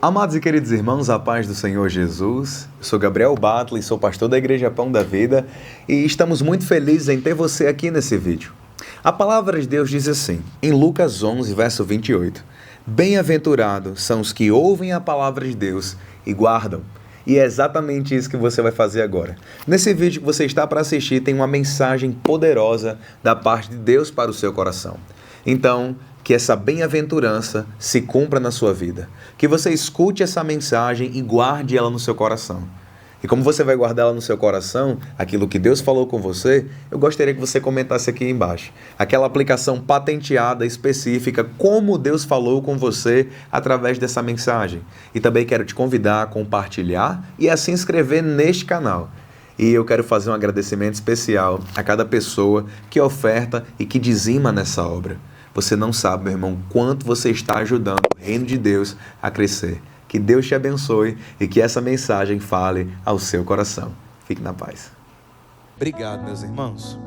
Amados e queridos irmãos, a paz do Senhor Jesus. Eu sou Gabriel Battle e sou pastor da Igreja Pão da Vida e estamos muito felizes em ter você aqui nesse vídeo. A palavra de Deus diz assim, em Lucas 11, verso 28, Bem-aventurados são os que ouvem a palavra de Deus e guardam. E é exatamente isso que você vai fazer agora. Nesse vídeo que você está para assistir tem uma mensagem poderosa da parte de Deus para o seu coração. Então, que essa bem-aventurança se cumpra na sua vida. Que você escute essa mensagem e guarde ela no seu coração. E como você vai guardar ela no seu coração, aquilo que Deus falou com você, eu gostaria que você comentasse aqui embaixo. Aquela aplicação patenteada, específica, como Deus falou com você através dessa mensagem. E também quero te convidar a compartilhar e a se inscrever neste canal. E eu quero fazer um agradecimento especial a cada pessoa que oferta e que dizima nessa obra. Você não sabe, meu irmão, quanto você está ajudando o reino de Deus a crescer. Que Deus te abençoe e que essa mensagem fale ao seu coração. Fique na paz. Obrigado, meus irmãos.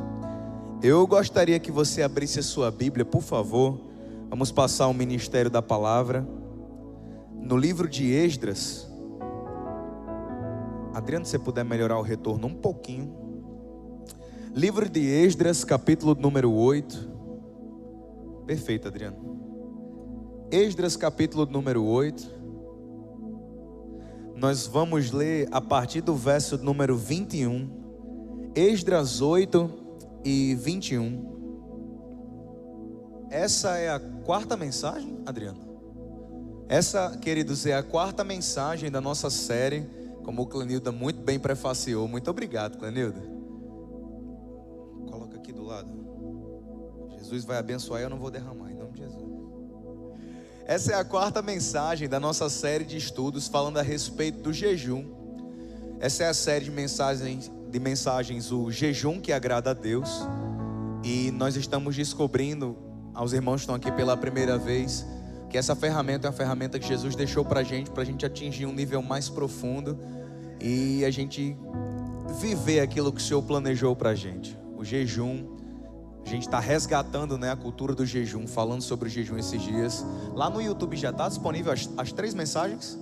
Eu gostaria que você abrisse a sua Bíblia, por favor. Vamos passar o ministério da palavra. No livro de Esdras. Adriano, se você puder melhorar o retorno um pouquinho. Livro de Esdras, capítulo número 8. Perfeito, Adriano. Esdras, capítulo número 8. Nós vamos ler a partir do verso número 21. Esdras 8 e 21. Essa é a quarta mensagem, Adriano? Essa, queridos, é a quarta mensagem da nossa série, como o Clenilda muito bem prefaciou. Muito obrigado, Clenilda. Coloca aqui do lado. Jesus vai abençoar e eu não vou derramar, em nome de Jesus. Essa é a quarta mensagem da nossa série de estudos falando a respeito do jejum. Essa é a série de mensagens, o jejum que agrada a Deus. E nós estamos descobrindo, aos irmãos que estão aqui pela primeira vez, que essa ferramenta é uma ferramenta que Jesus deixou pra gente atingir um nível mais profundo e a gente viver aquilo que o Senhor planejou pra gente. O jejum. A gente está resgatando, a cultura do jejum, falando sobre o jejum esses dias. Lá no YouTube já está disponível as três mensagens?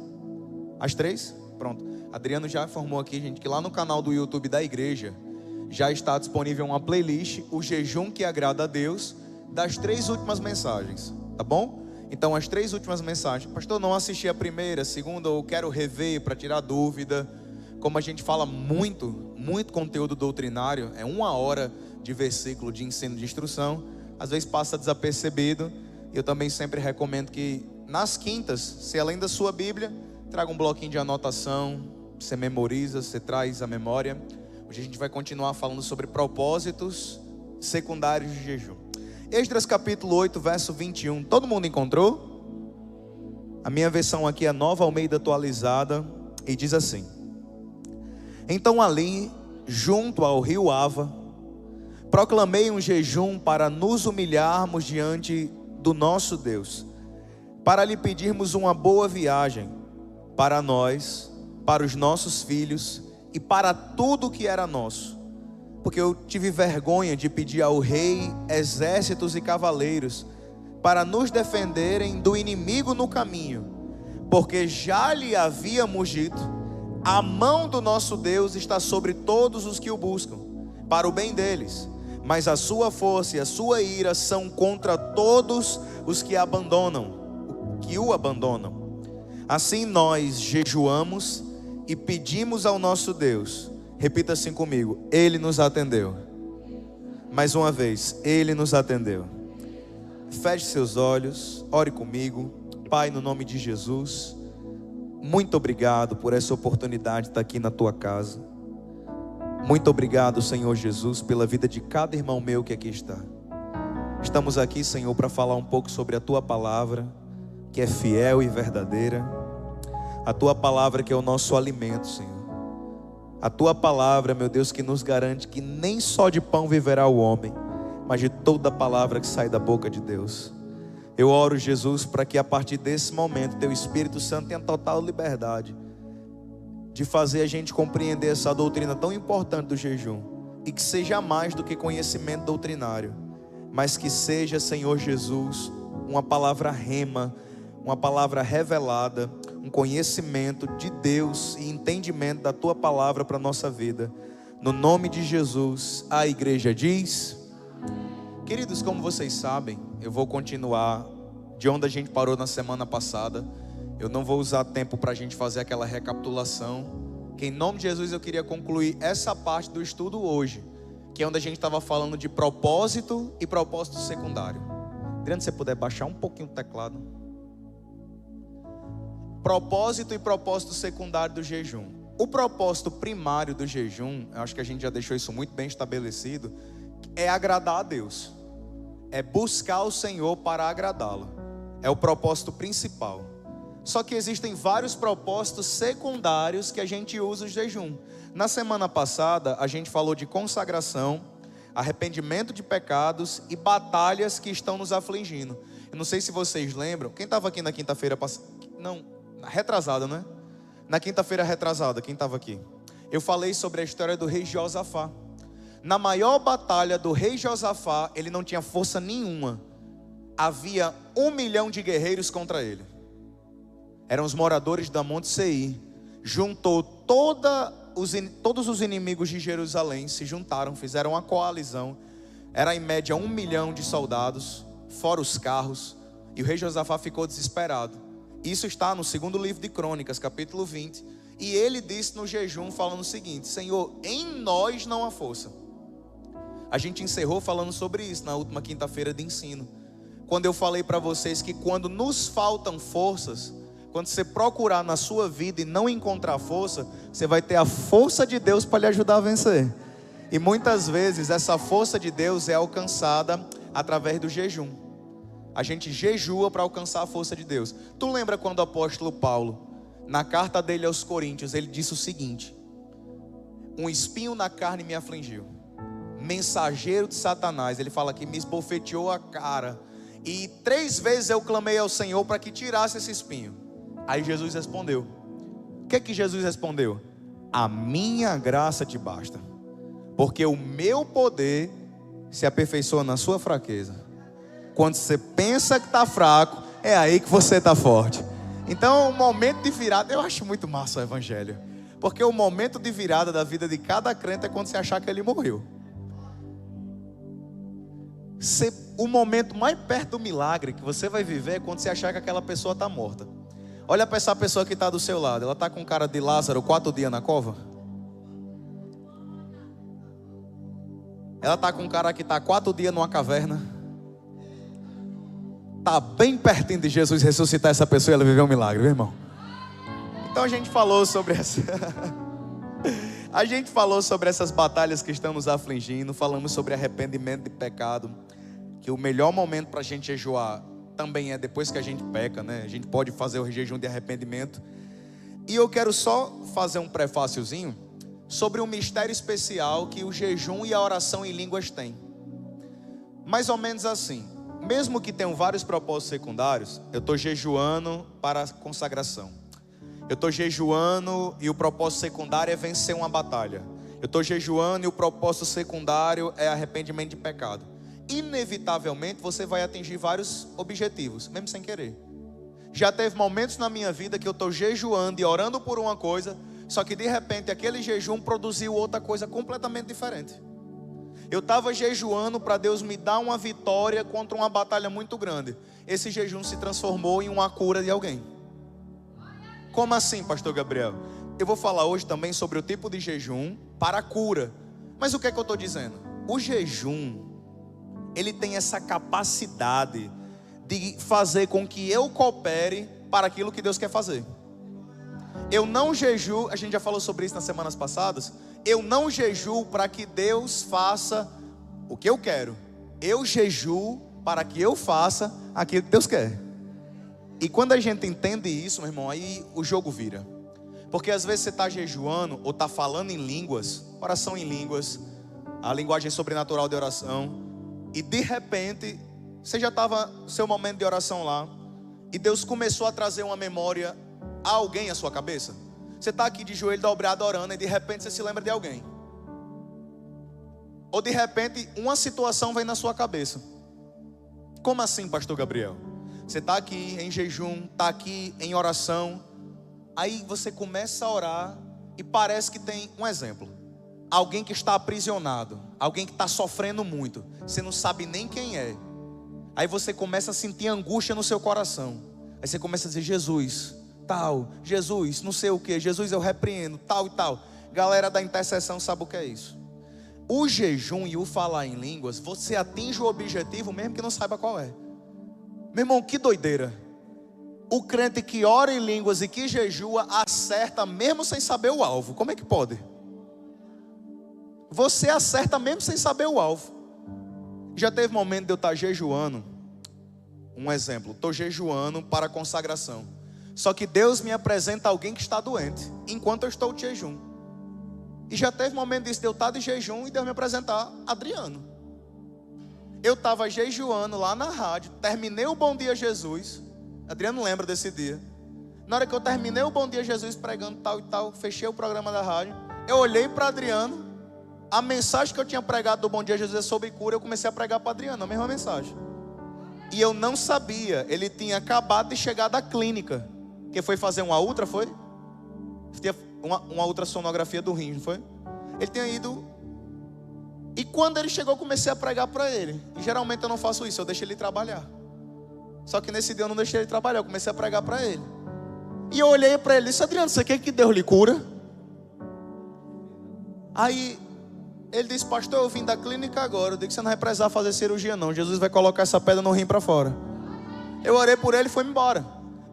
As três? Pronto. Adriano já informou aqui, gente, que lá no canal do YouTube da igreja já está disponível uma playlist, o jejum que agrada a Deus, das três últimas mensagens, tá bom? Então as três últimas mensagens. Pastor, não assisti a primeira, a segunda, eu quero rever para tirar dúvida. Como a gente fala muito conteúdo doutrinário, é 1 hora de versículo de ensino de instrução, às vezes passa desapercebido. Eu também sempre recomendo que nas quintas, se além da sua Bíblia, traga um bloquinho de anotação, você memoriza, você traz a memória. Hoje a gente vai continuar falando sobre propósitos secundários de jejum. Esdras capítulo 8, verso 21, todo mundo encontrou? A minha versão aqui é a Nova Almeida atualizada e diz assim: Então ali, junto ao rio Ava, proclamei um jejum para nos humilharmos diante do nosso Deus, para lhe pedirmos uma boa viagem para nós, para os nossos filhos e para tudo que era nosso, porque eu tive vergonha de pedir ao rei exércitos e cavaleiros para nos defenderem do inimigo no caminho, porque já lhe havíamos dito: a mão do nosso Deus está sobre todos os que o buscam, para o bem deles, mas a sua força e a sua ira são contra todos os que o abandonam. Assim nós jejuamos e pedimos ao nosso Deus. Repita assim comigo: Ele nos atendeu. Mais uma vez, Ele nos atendeu. Feche seus olhos, ore comigo. Pai, no nome de Jesus, muito obrigado por essa oportunidade de estar aqui na tua casa. Muito obrigado, Senhor Jesus, pela vida de cada irmão meu que aqui está. Estamos aqui, Senhor, para falar um pouco sobre a tua palavra, que é fiel e verdadeira. A tua palavra que é o nosso alimento, Senhor. A tua palavra, meu Deus, que nos garante que nem só de pão viverá o homem, mas de toda palavra que sai da boca de Deus. Eu oro, Jesus, para que a partir desse momento teu Espírito Santo tenha total liberdade de fazer a gente compreender essa doutrina tão importante do jejum, e que seja mais do que conhecimento doutrinário, mas que seja, Senhor Jesus, uma palavra rema, uma palavra revelada, um conhecimento de Deus e entendimento da tua palavra para a nossa vida. No nome de Jesus, a igreja diz. Queridos, como vocês sabem, eu vou continuar de onde a gente parou na semana passada. Eu não vou usar tempo para a gente fazer aquela recapitulação, que em nome de Jesus eu queria concluir essa parte do estudo hoje, que é onde a gente estava falando de propósito e propósito secundário. Adriano, se você puder baixar um pouquinho o teclado. Propósito e propósito secundário do jejum. O propósito primário do jejum, eu acho que a gente já deixou isso muito bem estabelecido, é agradar a Deus. É buscar o Senhor para agradá-lo. É o propósito principal. Só que existem vários propósitos secundários que a gente usa o jejum. Na semana passada, a gente falou de consagração, arrependimento de pecados e batalhas que estão nos afligindo. Eu não sei se vocês lembram. Quem estava aqui na quinta-feira passada? Não, retrasada, né? Na quinta-feira retrasada, quem estava aqui? Eu falei sobre a história do rei Josafá. Na maior batalha do rei Josafá, ele não tinha força nenhuma. Havia 1 milhão de guerreiros contra ele. Eram os moradores da Monte Seir. Juntou todos os inimigos de Jerusalém, se juntaram, fizeram uma coalizão. Era em média 1 milhão de soldados, fora os carros. E o rei Josafá ficou desesperado. Isso está no segundo livro de Crônicas, capítulo 20. E ele disse no jejum, falando o seguinte: Senhor, em nós não há força. A gente encerrou falando sobre isso na última quinta-feira de ensino. Quando eu falei para vocês que quando nos faltam forças, quando você procurar na sua vida e não encontrar força, você vai ter a força de Deus para lhe ajudar a vencer. E muitas vezes essa força de Deus é alcançada através do jejum. A gente jejua para alcançar a força de Deus. Tu lembra quando o apóstolo Paulo, na carta dele aos Coríntios, ele disse o seguinte: um espinho na carne me afligiu, mensageiro de Satanás. Ele fala que me esbofeteou a cara, e 3 vezes eu clamei ao Senhor para que tirasse esse espinho. Aí Jesus respondeu. O que é que Jesus respondeu? A minha graça te basta, porque o meu poder se aperfeiçoa na sua fraqueza. Quando você pensa que está fraco, é aí que você está forte. Então o momento de virada, eu acho muito massa o evangelho, porque o momento de virada da vida de cada crente é quando você achar que ele morreu. O momento mais perto do milagre que você vai viver é quando você achar que aquela pessoa está morta. Olha para essa pessoa que está do seu lado. Ela está com cara de Lázaro 4 dias na cova? Ela está com cara que está 4 dias numa caverna? Está bem pertinho de Jesus ressuscitar essa pessoa e ela viver um milagre, meu irmão. Então a gente falou sobre essa a gente falou sobre essas batalhas que estão nos afligindo. Falamos sobre arrependimento de pecado, que o melhor momento para a gente jejuar também é depois que a gente peca, né? A gente pode fazer o jejum de arrependimento. E eu quero só fazer um prefáciozinho sobre um mistério especial que o jejum e a oração em línguas têm. Mais ou menos assim: mesmo que tenham vários propósitos secundários, eu estou jejuando para a consagração. Eu estou jejuando e o propósito secundário é vencer uma batalha. Eu estou jejuando e o propósito secundário é arrependimento de pecado. Inevitavelmente você vai atingir vários objetivos, mesmo sem querer. Já teve momentos na minha vida que eu estou jejuando e orando por uma coisa, só que de repente aquele jejum produziu outra coisa completamente diferente. Eu estava jejuando para Deus me dar uma vitória contra uma batalha muito grande. Esse jejum se transformou em uma cura de alguém. Como assim, pastor Gabriel? Eu vou falar hoje também sobre o tipo de jejum para a cura. Mas o que é que eu estou dizendo? O jejum, ele tem essa capacidade de fazer com que eu coopere para aquilo que Deus quer fazer. Eu não jejuo, a gente já falou sobre isso nas semanas passadas. Eu não jejuo para que Deus faça o que eu quero. Eu jejuo para que eu faça aquilo que Deus quer. E quando a gente entende isso, meu irmão, aí o jogo vira. Porque às vezes você está jejuando ou está falando em línguas, oração em línguas, a linguagem sobrenatural de oração, e de repente você já estava no seu momento de oração lá, e Deus começou a trazer uma memória a alguém à sua cabeça. Você está aqui de joelho dobrado orando e de repente você se lembra de alguém. Ou de repente uma situação vem na sua cabeça. Como assim, pastor Gabriel? Você está aqui em jejum, está aqui em oração, Aí você começa a orar e parece que tem um exemplo. Alguém que está aprisionado, alguém que está sofrendo muito, você não sabe nem quem é. Aí você começa a sentir angústia no seu coração. Aí você começa a dizer: Jesus, tal, Jesus, não sei o que, Jesus, eu repreendo, tal e tal. Galera da intercessão sabe o que é isso. O jejum e o falar em línguas, você atinge o objetivo mesmo que não saiba qual é. Meu irmão, que doideira. O crente que ora em línguas e que jejua acerta mesmo sem saber o alvo. Como é que pode? Você acerta mesmo sem saber o alvo. Já teve momento de eu estar jejuando. Um exemplo, estou jejuando para a consagração. Só que Deus me apresenta alguém que está doente enquanto eu estou de jejum. E já teve momento disso de eu estar de jejum e Deus me apresentar Adriano. Eu estava jejuando lá na rádio, terminei o Bom Dia Jesus. Adriano lembra desse dia. Na hora que eu terminei o Bom Dia Jesus pregando tal e tal, fechei o programa da rádio. Eu olhei para Adriano. A mensagem que eu tinha pregado do Bom Dia Jesus é sobre cura. Eu comecei a pregar para Adriano, a mesma mensagem. E eu não sabia, ele tinha acabado de chegar da clínica. Que foi fazer uma ultra, foi? Tinha uma ultrassonografia do rim, não foi? Ele tinha ido. E quando ele chegou, eu comecei a pregar para ele. E geralmente eu não faço isso, eu deixo ele trabalhar. Só que nesse dia eu não deixei ele trabalhar, eu comecei a pregar para ele. E eu olhei para ele e disse: Adriano, você quer que Deus lhe cura? Aí ele disse: pastor, eu vim da clínica agora. Eu disse: você não vai precisar fazer cirurgia não, Jesus vai colocar essa pedra no rim para fora. Eu orei por ele e foi embora.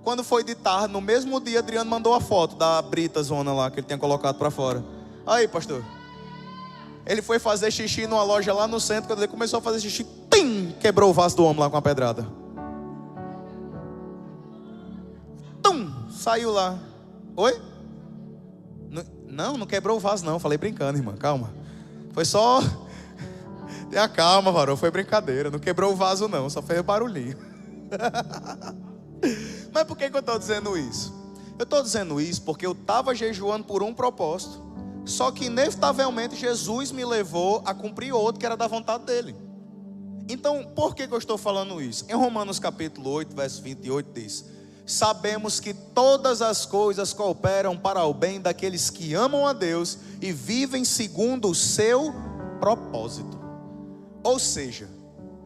Quando foi de tarde, no mesmo dia, Adriano mandou a foto da brita zona lá que ele tinha colocado para fora. Aí, pastor, ele foi fazer xixi numa loja lá no centro. Quando ele começou a fazer xixi, tim, quebrou o vaso do homem lá com a pedrada. Saiu lá. Oi? Não quebrou o vaso não. Falei brincando, irmã, calma. Foi só... Tenha calma, varão, foi brincadeira. Não quebrou o vaso não, só fez barulhinho. Mas por que eu estou dizendo isso? Eu estou dizendo isso porque eu estava jejuando por um propósito. Só que inevitavelmente Jesus me levou a cumprir outro que era da vontade dele. Então, por que eu estou falando isso? Em Romanos capítulo 8, verso 28 diz: sabemos que todas as coisas cooperam para o bem daqueles que amam a Deus e vivem segundo o seu propósito. Ou seja,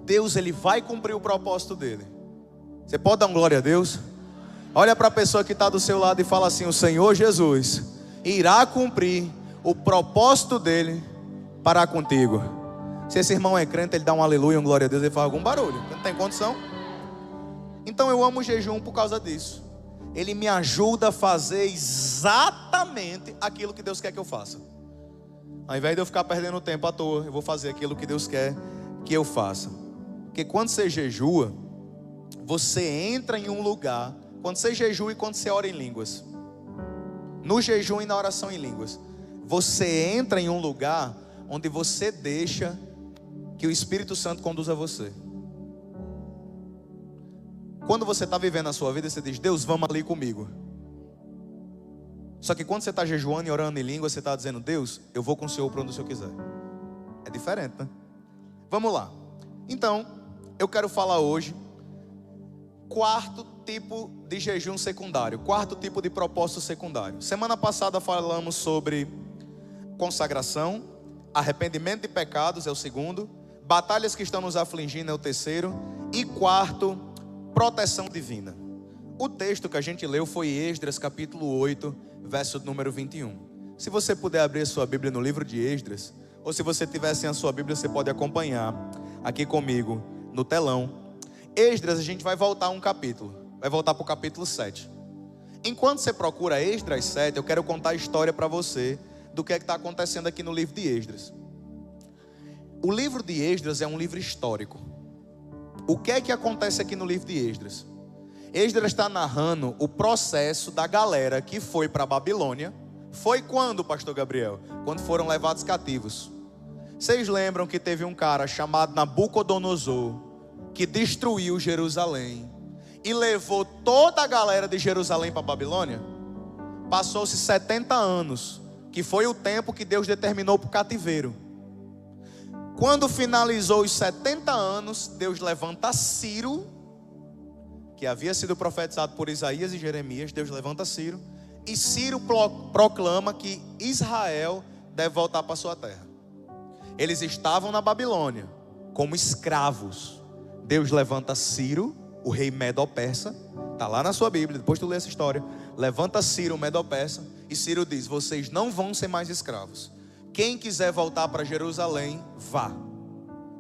Deus ele vai cumprir o propósito dele. Você pode dar um glória a Deus? Olha para a pessoa que está do seu lado e fala assim: o Senhor Jesus irá cumprir o propósito dele para contigo. Se esse irmão é crente, ele dá um aleluia, um glória a Deus, ele faz algum barulho. Não tem condição? Então eu amo o jejum por causa disso. Ele me ajuda a fazer exatamente aquilo que Deus quer que eu faça. Ao invés de eu ficar perdendo tempo à toa, eu vou fazer aquilo que Deus quer que eu faça. Porque quando você jejua, você entra em um lugar. Quando você jejua e quando você ora em línguas, no jejum e na oração em línguas, você entra em um lugar onde você deixa que o Espírito Santo conduza você. Quando você está vivendo a sua vida, você diz: Deus, vamos ali comigo. Só que quando você está jejuando e orando em língua, você está dizendo: Deus, eu vou com o Senhor para onde o Senhor quiser. É diferente, né? Vamos lá. Então, eu quero falar hoje quarto tipo de jejum secundário, quarto tipo de propósito secundário. Semana passada falamos sobre consagração, arrependimento de pecados é o segundo, batalhas que estão nos afligindo é o terceiro, e quarto, proteção divina. O texto que a gente leu foi Esdras capítulo 8, verso número 21. Se você puder abrir a sua Bíblia no livro de Esdras, ou se você tiver sem a sua Bíblia, você pode acompanhar aqui comigo no telão. Esdras, a gente vai voltar um capítulo, vai voltar para o capítulo 7. Enquanto você procura Esdras 7, eu quero contar a história para você do que é que está acontecendo aqui no livro de Esdras. O livro de Esdras é um livro histórico. O que é que acontece aqui no livro de Esdras? Esdras está narrando o processo da galera que foi para a Babilônia. Foi quando, pastor Gabriel? Quando foram levados cativos. Vocês lembram que teve um cara chamado Nabucodonosor, que destruiu Jerusalém e levou toda a galera de Jerusalém para a Babilônia? Passou-se 70 anos, que foi o tempo que Deus determinou para o cativeiro. Quando finalizou os 70 anos, Deus levanta Ciro, que havia sido profetizado por Isaías e Jeremias. Deus levanta Ciro E Ciro proclama que Israel deve voltar para sua terra. Eles estavam na Babilônia como escravos. Deus levanta Ciro, o rei Medo-Persa. Está lá na sua Bíblia, depois tu lê essa história. Levanta Ciro, o Medo-Persa, e Ciro diz: vocês não vão ser mais escravos. Quem quiser voltar para Jerusalém, vá.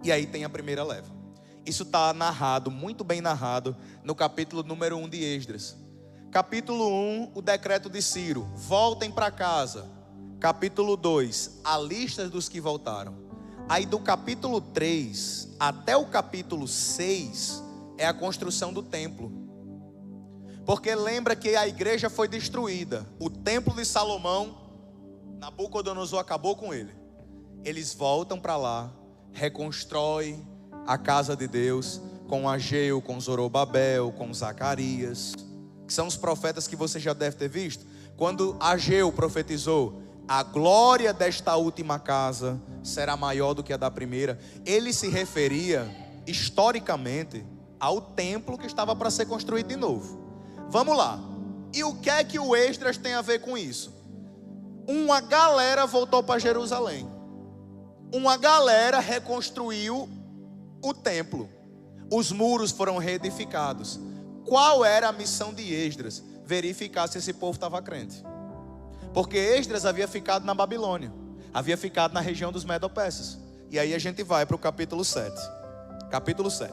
E aí tem a primeira leva. Isso está narrado, muito bem narrado, no capítulo número 1 de Esdras. Capítulo 1, o decreto de Ciro: voltem para casa. Capítulo 2, a lista dos que voltaram. Aí do capítulo 3 até o capítulo 6 é a construção do templo. Porque lembra que a igreja foi destruída. O templo de Salomão, Nabucodonosor acabou com ele. Eles voltam para lá, reconstroem a casa de Deus com Ageu, com Zorobabel, com Zacarias, que são os profetas que você já deve ter visto. Quando Ageu profetizou: a glória desta última casa será maior do que a da primeira, ele se referia historicamente ao templo que estava para ser construído de novo. Vamos lá. E o que é que o Esdras tem a ver com isso? Uma galera voltou para Jerusalém. Uma galera reconstruiu o templo. Os muros foram reedificados. Qual era a missão de Esdras? Verificar se esse povo estava crente. Porque Esdras havia ficado na Babilônia, havia ficado na região dos Medo-Persas. E aí a gente vai para o capítulo 7. Capítulo 7.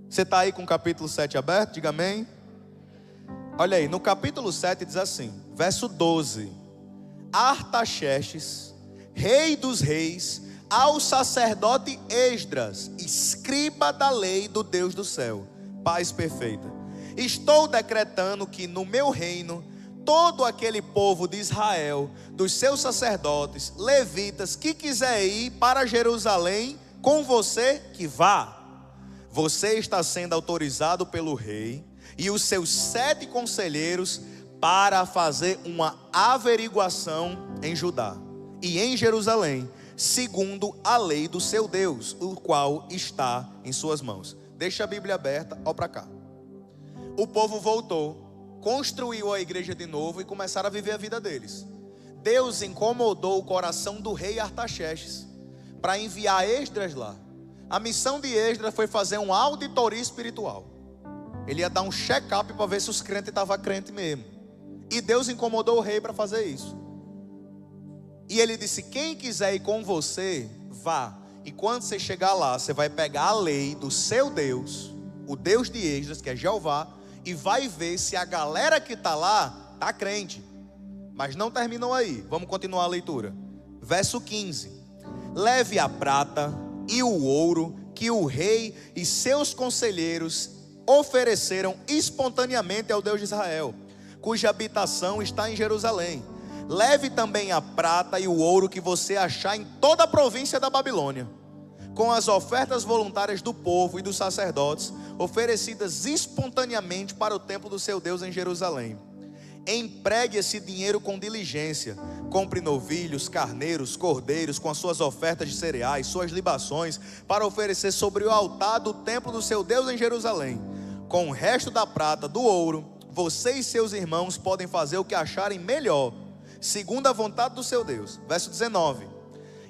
Você está aí com o capítulo 7 aberto? Diga amém. Olha aí, no capítulo 7 diz assim, verso 12: Artaxerxes, rei dos reis, ao sacerdote Esdras, escriba da lei do Deus do céu, paz perfeita: estou decretando que no meu reino, todo aquele povo de Israel, dos seus sacerdotes, levitas, que quiser ir para Jerusalém com você, que vá. Você está sendo autorizado pelo rei e os seus 7 conselheiros para fazer uma averiguação em Judá e em Jerusalém, segundo a lei do seu Deus, o qual está em suas mãos. Deixa a Bíblia aberta, ó para cá. O povo voltou, construiu a igreja de novo e começaram a viver a vida deles. Deus incomodou o coração do rei Artaxerxes para enviar Esdras lá. A missão de Esdras foi fazer uma auditoria espiritual. Ele ia dar um check-up para ver se os crentes estavam crentes mesmo. E Deus incomodou o rei para fazer isso. E ele disse: quem quiser ir com você, vá. E quando você chegar lá, você vai pegar a lei do seu Deus, o Deus de Esdras, que é Jeová, e vai ver se a galera que está lá está crente. Mas não terminou aí. Vamos continuar a leitura. Verso 15: leve a prata e o ouro que o rei e seus conselheiros ofereceram espontaneamente ao Deus de Israel, cuja habitação está em Jerusalém. Leve também a prata e o ouro que você achar em toda a província da Babilônia, com as ofertas voluntárias do povo e dos sacerdotes, oferecidas espontaneamente para o templo do seu Deus em Jerusalém. Empregue esse dinheiro com diligência. Compre novilhos, carneiros, cordeiros, com as suas ofertas de cereais, suas libações, para oferecer sobre o altar do templo do seu Deus em Jerusalém. Com o resto da prata, do ouro, você e seus irmãos podem fazer o que acharem melhor, segundo a vontade do seu Deus. Verso 19: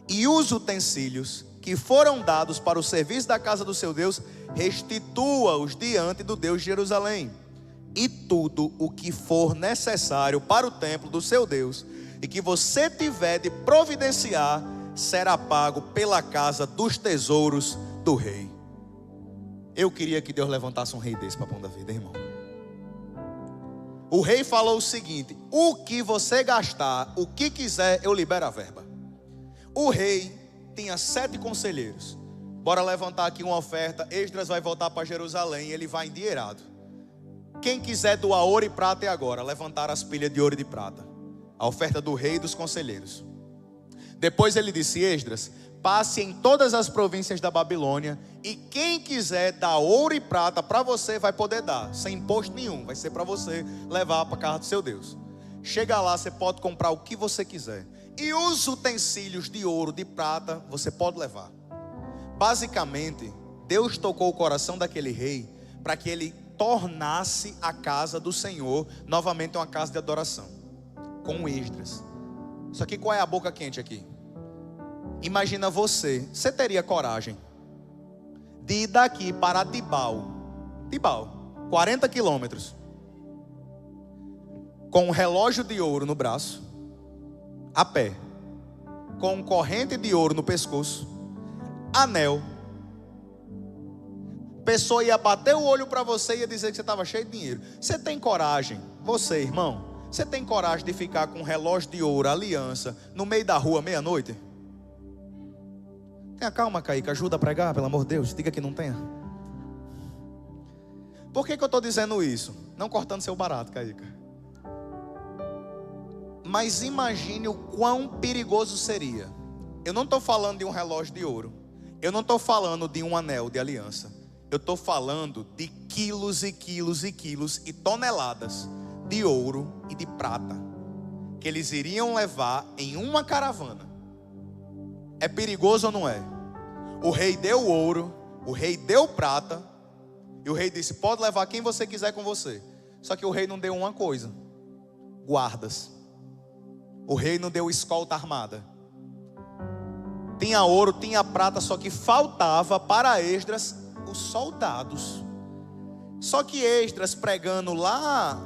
e os utensílios que foram dados para o serviço da casa do seu Deus, restitua-os diante do Deus de Jerusalém. E tudo o que for necessário para o templo do seu Deus, e que você tiver de providenciar, será pago pela casa dos tesouros do rei. Eu queria que Deus levantasse um rei desse para Pão da Vida, irmão. O rei falou o seguinte: o que você gastar, o que quiser, eu libero a verba. O rei tinha 7 conselheiros. Bora levantar aqui uma oferta. Esdras vai voltar para Jerusalém e ele vai endinheirado. Quem quiser doar ouro e prata é agora. Levantar as pilhas de ouro e de prata. A oferta do rei e dos conselheiros. Depois ele disse: Esdras, passe em todas as províncias da Babilônia, e quem quiser dar ouro e prata para você vai poder dar, sem imposto nenhum. Vai ser para você levar para a casa do seu Deus. Chega lá, você pode comprar o que você quiser. E os utensílios de ouro, de prata, você pode levar. Basicamente, Deus tocou o coração daquele rei para que ele tornasse a casa do Senhor novamente uma casa de adoração, com Esdras. Só que qual é a boca quente aqui? Imagina você teria coragem de ir daqui para Tibau, 40 quilômetros, com um relógio de ouro no braço, a pé, com corrente de ouro no pescoço, anel. Pessoa ia bater o olho para você e ia dizer que você estava cheio de dinheiro. Você tem coragem, você irmão, você tem coragem de ficar com um relógio de ouro, aliança, no meio da rua meia-noite? Tenha calma, Kaique, ajuda a pregar, pelo amor de Deus, diga que não tenha. Por que eu estou dizendo isso? Não cortando seu barato, Kaique. Mas imagine o quão perigoso seria. Eu não estou falando de um relógio de ouro, eu não estou falando de um anel de aliança, eu estou falando de quilos e quilos e quilos e toneladas de ouro e de prata que eles iriam levar em uma caravana. É perigoso ou não é? O rei deu ouro, o rei deu prata, e o rei disse: pode levar quem você quiser com você. Só que o rei não deu uma coisa: guardas. O rei não deu escolta armada. Tinha ouro, tinha prata, só que faltava para Esdras os soldados. Só que Esdras, pregando lá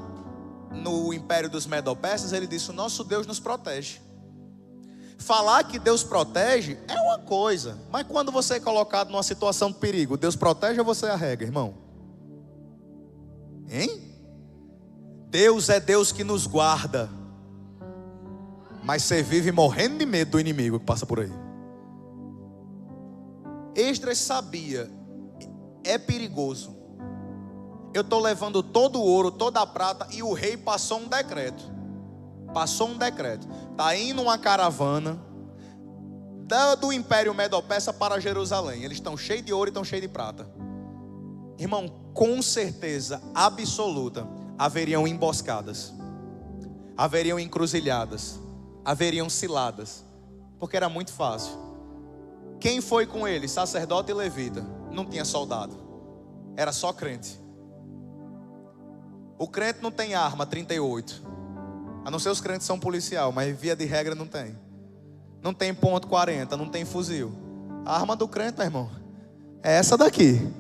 no império dos Medo-Persas, ele disse: o nosso Deus nos protege. Falar que Deus protege é uma coisa, mas quando você é colocado numa situação de perigo, Deus protege ou você arrega, irmão? Hein? Deus é Deus que nos guarda, mas você vive morrendo de medo do inimigo que passa por aí. Esdras sabia: é perigoso, eu estou levando todo o ouro, toda a prata, e o rei passou um decreto. Está indo uma caravana do Império Medo-Persa para Jerusalém. Eles estão cheios de ouro e estão cheios de prata. Irmão, com certeza absoluta haveriam emboscadas, haveriam encruzilhadas, haveriam ciladas, porque era muito fácil. Quem foi com eles? Sacerdote e levita. Não tinha soldado, era só crente. O crente não tem arma 38, a não ser os crentes são policial, mas via de regra não tem. Não tem ponto 40, não tem fuzil. A arma do crente, meu irmão, é essa daqui.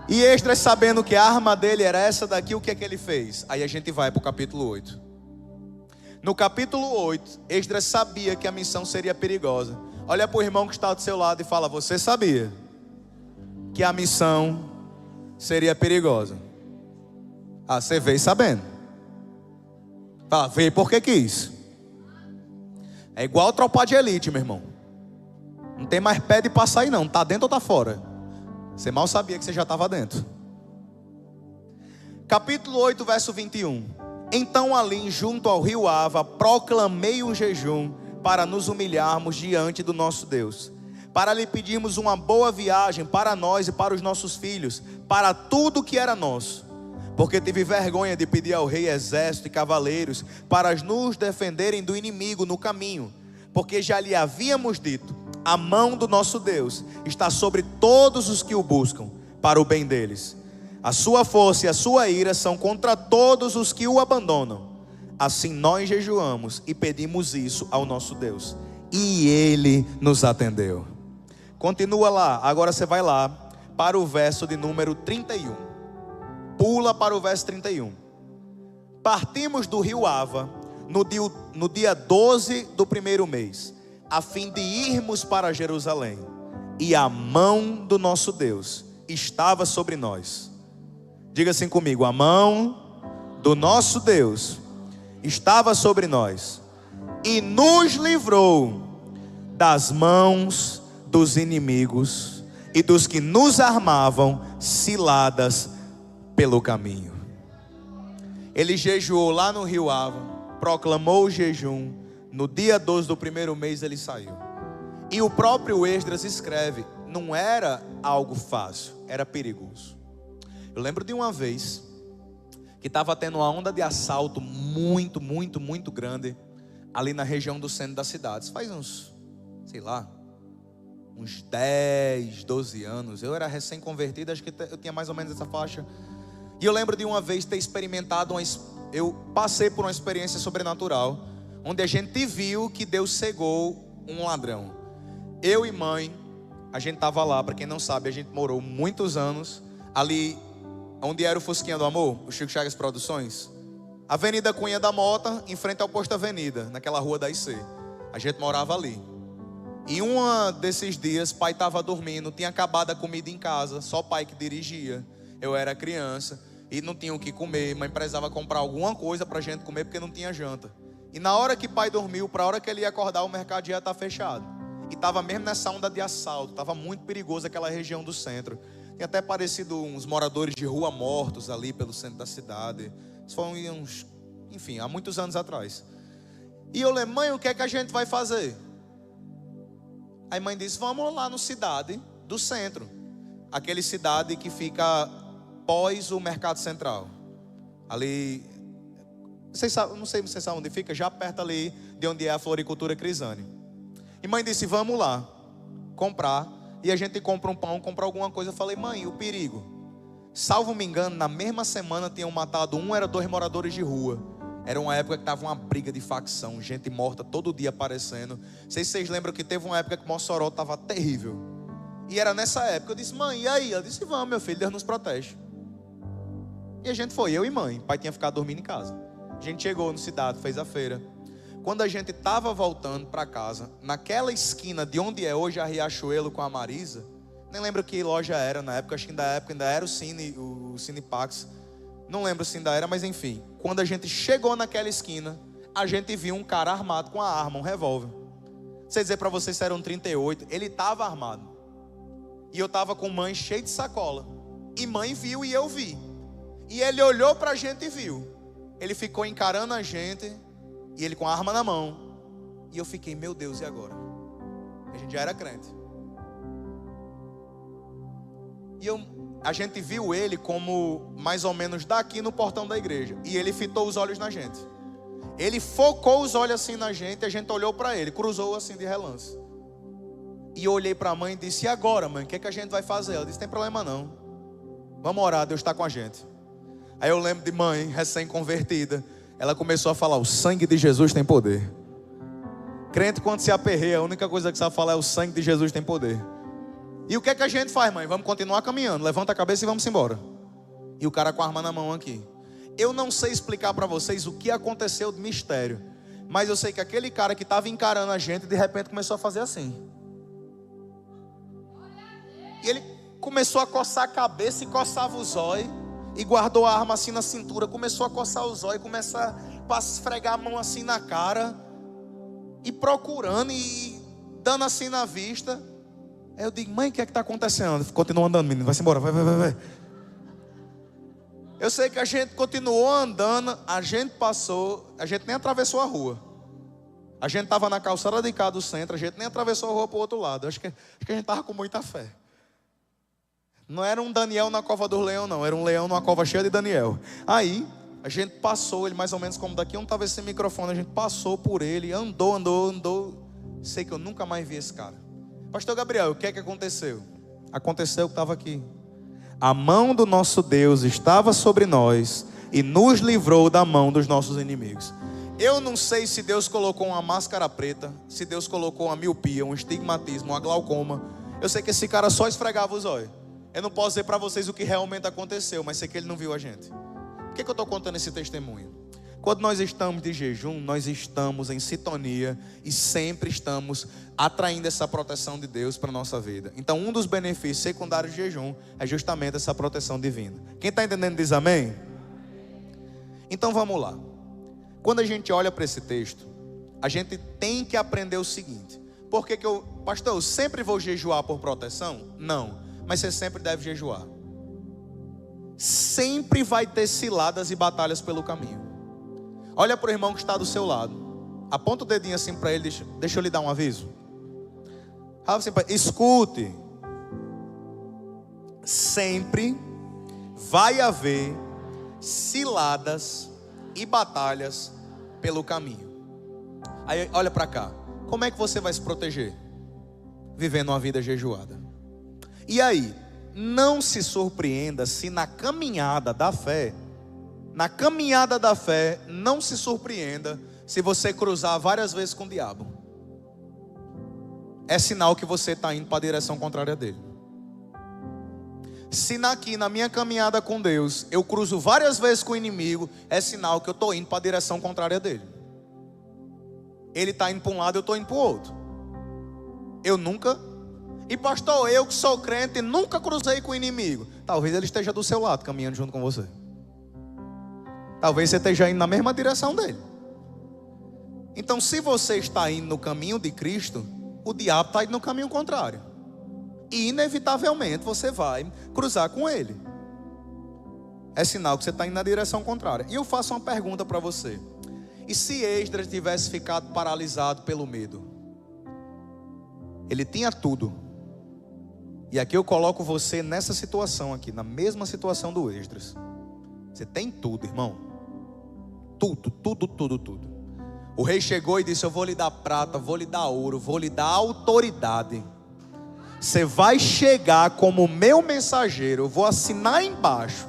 E Esdras, sabendo que a arma dele era essa daqui, o que é que ele fez? Aí a gente vai para o capítulo 8. No capítulo 8, Esdras sabia que a missão seria perigosa. Olha para o irmão que está do seu lado e fala: você sabia que a missão seria perigosa? Ah, você veio sabendo. Fala: veio porque quis. É igual tropa de elite, meu irmão. Não tem mais pé de passar aí não. Está dentro ou está fora? Você mal sabia que você já estava dentro. Capítulo 8, verso 21. Então ali junto ao rio Ava proclamei um jejum para nos humilharmos diante do nosso Deus, para lhe pedirmos uma boa viagem para nós e para os nossos filhos, para tudo que era nosso. Porque tive vergonha de pedir ao rei exército e cavaleiros para nos defenderem do inimigo no caminho, porque já lhe havíamos dito: a mão do nosso Deus está sobre todos os que o buscam, para o bem deles. A sua força e a sua ira são contra todos os que o abandonam. Assim nós jejuamos e pedimos isso ao nosso Deus, e ele nos atendeu. Continua lá, agora você vai lá para o verso de número 31. Pula para o verso 31. Partimos do rio Ava no dia 12 do primeiro mês, a fim de irmos para Jerusalém. E a mão do nosso Deus estava sobre nós. Diga assim comigo: a mão do nosso Deus estava sobre nós, e nos livrou das mãos dos inimigos e dos que nos armavam ciladas pelo caminho. Ele jejuou lá no rio Ava, proclamou o jejum. No dia 12 do primeiro mês ele saiu. E o próprio Esdras escreve: não era algo fácil, era perigoso. Eu lembro de uma vez que estava tendo uma onda de assalto muito grande ali na região do centro das cidades. Faz uns, sei lá, uns 10, 12 anos. Eu era recém-convertido, acho que eu tinha mais ou menos essa faixa. E eu lembro de uma vez ter experimentado eu passei por uma experiência sobrenatural, onde a gente viu que Deus cegou um ladrão. Eu e mãe, a gente estava lá. Para quem não sabe, a gente morou muitos anos ali onde era o Fusquinha do Amor, o Chico Chagas Produções, Avenida Cunha da Mota, em frente ao Posto Avenida, naquela rua da IC. A gente morava ali. E um desses dias, pai estava dormindo, tinha acabado a comida em casa, só pai que dirigia. Eu era criança e não tinha o que comer. Mãe precisava comprar alguma coisa pra gente comer porque não tinha janta. E na hora que pai dormiu, pra hora que ele ia acordar, o mercado ia estar fechado. E estava mesmo nessa onda de assalto, estava muito perigoso aquela região do centro. Tinha até parecido uns moradores de rua mortos ali pelo centro da cidade. Isso foi enfim, há muitos anos atrás. E eu lembro, mãe, o que é que a gente vai fazer? Aí mãe disse, vamos lá no Cidade do Centro. Aquele cidade que fica pós o Mercado Central. Ali, não sei se vocês sabem onde fica, já perto ali de onde é a Floricultura Crisânia. E mãe disse, vamos lá comprar. E a gente compra um pão, compra alguma coisa. Eu falei, mãe, o perigo. Salvo me engano, na mesma semana tinham matado era 2 moradores de rua. Era uma época que estava uma briga de facção, gente morta todo dia aparecendo. Não sei se vocês lembram que teve uma época que Mossoró estava terrível. E era nessa época, eu disse, mãe, e aí? Ela disse, vamos meu filho, Deus nos protege. E a gente foi, eu e mãe. Pai tinha ficado dormindo em casa. A gente chegou no Cidade, fez a feira. Quando a gente estava voltando para casa, naquela esquina de onde é hoje a Riachuelo com a Marisa, nem lembro que loja era na época, acho que ainda era o Cinepax. Não lembro se ainda era, mas enfim. Quando a gente chegou naquela esquina, a gente viu um cara armado com a arma, um revólver. Sei dizer para vocês se era um 38, ele estava armado. E eu estava com mãe cheia de sacola. E mãe viu e eu vi. E ele olhou para a gente e viu. Ele ficou encarando a gente, e ele com a arma na mão. E eu fiquei, meu Deus, e agora? A gente já era crente. E a gente viu ele como mais ou menos daqui no portão da igreja. E ele fitou os olhos na gente. Ele focou os olhos assim na gente. A gente olhou para ele, cruzou assim de relance. E eu olhei para a mãe e disse, e agora, mãe, o que é que a gente vai fazer? Ela disse, tem problema não, vamos orar, Deus está com a gente. Aí eu lembro de mãe, recém-convertida. Ela começou a falar, o sangue de Jesus tem poder. Crente quando se aperreia, a única coisa que sabe falar é o sangue de Jesus tem poder. E o que é que a gente faz, mãe? Vamos continuar caminhando, levanta a cabeça e vamos embora. E o cara com a arma na mão aqui. Eu não sei explicar para vocês o que aconteceu de mistério, mas eu sei que aquele cara que estava encarando a gente, de repente começou a fazer assim. E ele começou a coçar a cabeça e coçava os olhos. E guardou a arma assim na cintura. Começou a coçar os olhos, começar a esfregar a mão assim na cara. E procurando e dando assim na vista. Aí eu digo, mãe, o que é que está acontecendo? Continua andando, menino, vai-se embora, vai. Eu sei que a gente continuou andando. A gente passou, a gente nem atravessou a rua. A gente estava na calçada de cá do centro. A gente nem atravessou a rua para o outro lado. Acho que a gente estava com muita fé. Não era um Daniel na cova do leão, não. Era um leão numa cova cheia de Daniel. Aí, a gente passou ele mais ou menos como daqui. Eu não estava esse microfone. A gente passou por ele, andou. Sei que eu nunca mais vi esse cara. Pastor Gabriel, o que é que aconteceu? Aconteceu que estava aqui. A mão do nosso Deus estava sobre nós e nos livrou da mão dos nossos inimigos. Eu não sei se Deus colocou uma máscara preta, se Deus colocou uma miopia, um estigmatismo, uma glaucoma. Eu sei que esse cara só esfregava os olhos. Eu não posso dizer para vocês o que realmente aconteceu, mas sei que ele não viu a gente. Por que eu estou contando esse testemunho? Quando nós estamos de jejum, nós estamos em sintonia e sempre estamos atraindo essa proteção de Deus para a nossa vida. Então, um dos benefícios secundários do jejum é justamente essa proteção divina. Quem está entendendo diz amém? Então, vamos lá. Quando a gente olha para esse texto, a gente tem que aprender o seguinte. Por que pastor, eu sempre vou jejuar por proteção? Não. Mas você sempre deve jejuar. Sempre vai ter ciladas e batalhas pelo caminho. Olha para o irmão que está do seu lado. Aponta o dedinho assim para ele. Deixa eu lhe dar um aviso. Assim, escute. Sempre vai haver ciladas e batalhas pelo caminho. Aí olha para cá. Como é que você vai se proteger? Vivendo uma vida jejuada. E aí, não se surpreenda se na caminhada da fé, não se surpreenda se você cruzar várias vezes com o diabo. É sinal que você está indo para a direção contrária dele. Se aqui na minha caminhada com Deus eu cruzo várias vezes com o inimigo, é sinal que eu estou indo para a direção contrária dele. Ele está indo para um lado, eu estou indo para o outro. E pastor, eu que sou crente nunca cruzei com o inimigo. Talvez ele esteja do seu lado, caminhando junto com você. Talvez você esteja indo na mesma direção dele. Então, se você está indo no caminho de Cristo, o diabo está indo no caminho contrário. E inevitavelmente você vai cruzar com ele. É sinal que você está indo na direção contrária. E eu faço uma pergunta para você. E se Esdras tivesse ficado paralisado pelo medo? Ele tinha tudo. E aqui eu coloco você nessa situação aqui, na mesma situação do Esdras. Você tem tudo, irmão. Tudo. O rei chegou e disse: eu vou lhe dar prata, vou lhe dar ouro, vou lhe dar autoridade. Você vai chegar como meu mensageiro, eu vou assinar embaixo.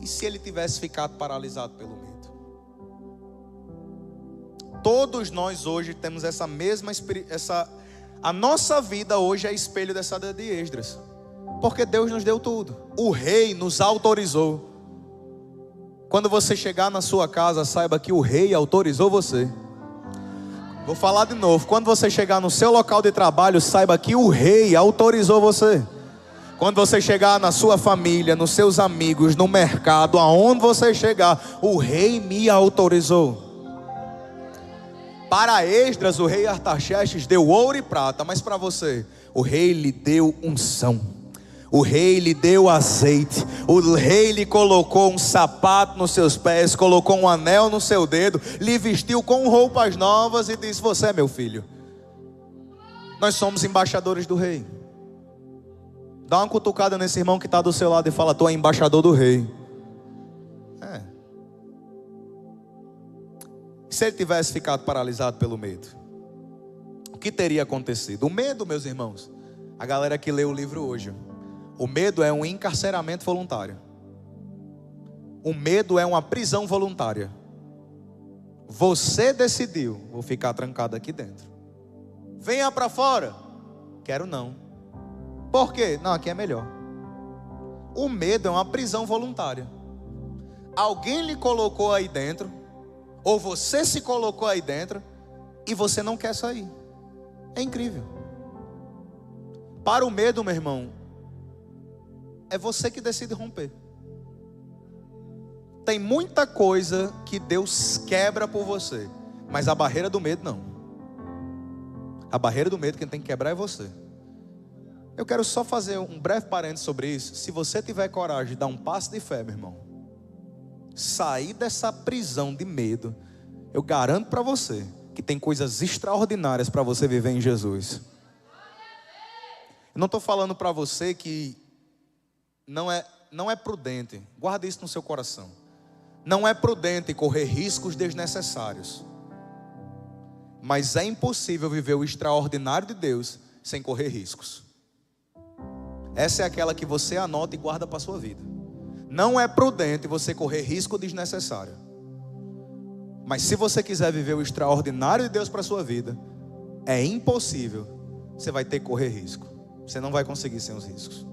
E se ele tivesse ficado paralisado pelo medo? Todos nós hoje temos essa mesma experiência. A nossa vida hoje é espelho dessa de Esdras. Porque Deus nos deu tudo. O rei nos autorizou. Quando você chegar na sua casa, saiba que o rei autorizou você. Vou falar de novo. Quando você chegar no seu local de trabalho, saiba que o rei autorizou você. Quando você chegar na sua família, nos seus amigos, no mercado, aonde você chegar, o rei me autorizou. Para Esdras, o rei Artaxerxes deu ouro e prata, mas para você, o rei lhe deu unção. O rei lhe deu azeite. O rei lhe colocou um sapato nos seus pés, colocou um anel no seu dedo, lhe vestiu com roupas novas e disse: você é meu filho. Nós somos embaixadores do rei. Dá uma cutucada nesse irmão que está do seu lado e fala: tu é embaixador do rei. Se ele tivesse ficado paralisado pelo medo, o que teria acontecido? O medo, meus irmãos, a galera que lê o livro hoje, o medo é um encarceramento voluntário. O medo é uma prisão voluntária. Você decidiu: vou ficar trancado aqui dentro. Venha para fora. Quero não. Por quê? Não, aqui é melhor. O medo é uma prisão voluntária. Alguém lhe colocou aí dentro, ou você se colocou aí dentro, e você não quer sair. É incrível. Para o medo, meu irmão, é você que decide romper. Tem muita coisa que Deus quebra por você, mas a barreira do medo não. A barreira do medo quem tem que quebrar é você. Eu quero só fazer um breve parênteses sobre isso. Se você tiver coragem de dar um passo de fé, meu irmão, sair dessa prisão de medo, eu garanto para você que tem coisas extraordinárias para você viver em Jesus. Eu não estou falando para você que não é prudente. Guarde isso no seu coração. Não é prudente correr riscos desnecessários. Mas é impossível viver o extraordinário de Deus sem correr riscos. Essa é aquela que você anota e guarda para a sua vida. Não é prudente você correr risco desnecessário. Mas se você quiser viver o extraordinário de Deus para a sua vida, é impossível. Você vai ter que correr risco. Você não vai conseguir sem os riscos.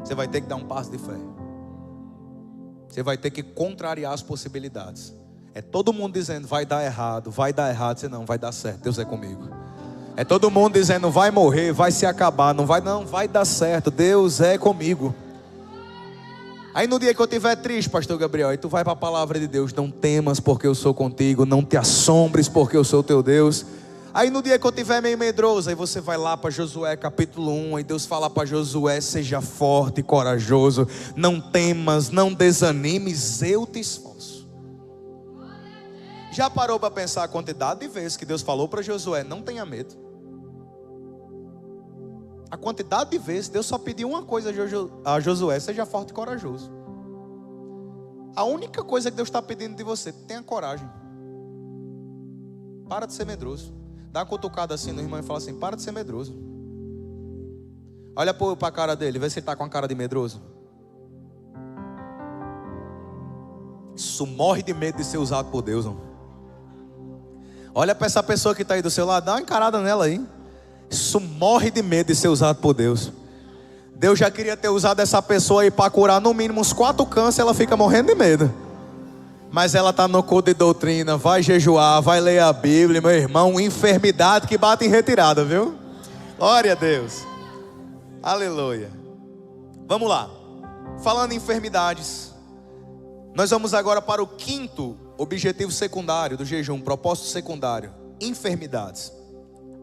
Você vai ter que dar um passo de fé. Você vai ter que contrariar as possibilidades. É todo mundo dizendo: vai dar errado, vai dar errado. Você não, vai dar certo, Deus é comigo. É todo mundo dizendo: vai morrer, vai se acabar. Não, vai dar certo, Deus é comigo. Aí no dia que eu estiver triste, pastor Gabriel, aí tu vai para a palavra de Deus: não temas porque eu sou contigo, não te assombres porque eu sou teu Deus. Aí no dia que eu estiver meio medroso, aí você vai lá para Josué capítulo 1, aí Deus fala para Josué: seja forte e corajoso, não temas, não desanimes, eu te esforço. Já parou para pensar a quantidade de vezes que Deus falou para Josué: não tenha medo? A quantidade de vezes Deus só pediu uma coisa a Josué: seja forte e corajoso. A única coisa que Deus está pedindo de você: tenha coragem. Para de ser medroso. Dá uma cutucada assim no irmão e fala assim: para de ser medroso. Olha para a cara dele, vê se ele está com a cara de medroso. Isso morre de medo de ser usado por Deus, não? Olha para essa pessoa que está aí do seu lado, dá uma encarada nela aí. Isso morre de medo de ser usado por Deus. Deus já queria ter usado essa pessoa aí para curar no mínimo uns 4 cânceres, ela fica morrendo de medo. Mas ela está no culto de doutrina, vai jejuar, vai ler a Bíblia, meu irmão, enfermidade que bate em retirada, viu? Glória a Deus. Aleluia. Vamos lá. Falando em enfermidades, nós vamos agora para o 5º objetivo secundário do jejum, propósito secundário, enfermidades.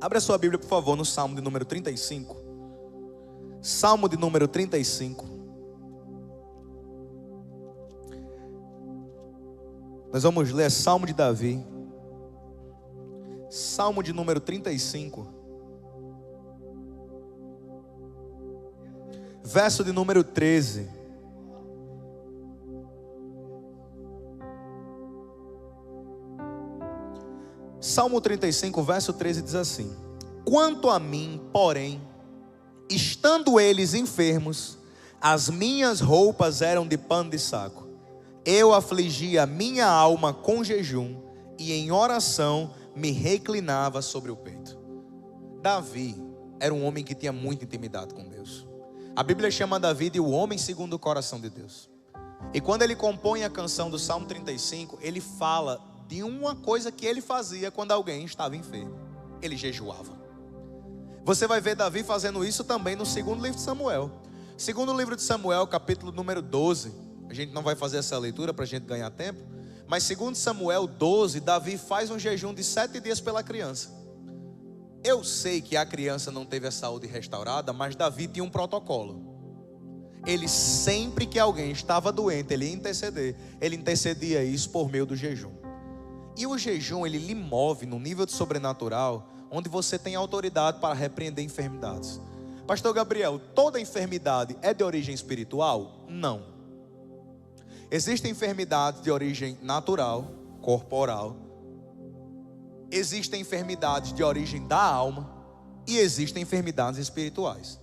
Abra sua Bíblia, por favor, no Salmo de número 35. Salmo de número 35. Nós vamos ler Salmo de Davi. Salmo de número 35. Verso de número 13. Salmo 35, verso 13 diz assim: quanto a mim, porém, estando eles enfermos, as minhas roupas eram de pano de saco. Eu afligia a minha alma com jejum, e em oração me reclinava sobre o peito. Davi era um homem que tinha muita intimidade com Deus. A Bíblia chama Davi de o homem segundo o coração de Deus. E quando ele compõe a canção do Salmo 35, ele fala de uma coisa que ele fazia quando alguém estava enfermo. Ele jejuava. Você vai ver Davi fazendo isso também no 2º livro de Samuel. Segundo livro de Samuel, capítulo número 12. A gente não vai fazer essa leitura para a gente ganhar tempo. Mas 2 Samuel 12, Davi faz um jejum de 7 dias pela criança. Eu sei que a criança não teve a saúde restaurada, mas Davi tinha um protocolo. Ele sempre que alguém estava doente, ele ia interceder. Ele intercedia isso por meio do jejum. E o jejum, ele lhe move no nível de sobrenatural, onde você tem autoridade para repreender enfermidades. Pastor Gabriel, toda enfermidade é de origem espiritual? Não. Existem enfermidades de origem natural, corporal. Existem enfermidades de origem da alma. E existem enfermidades espirituais.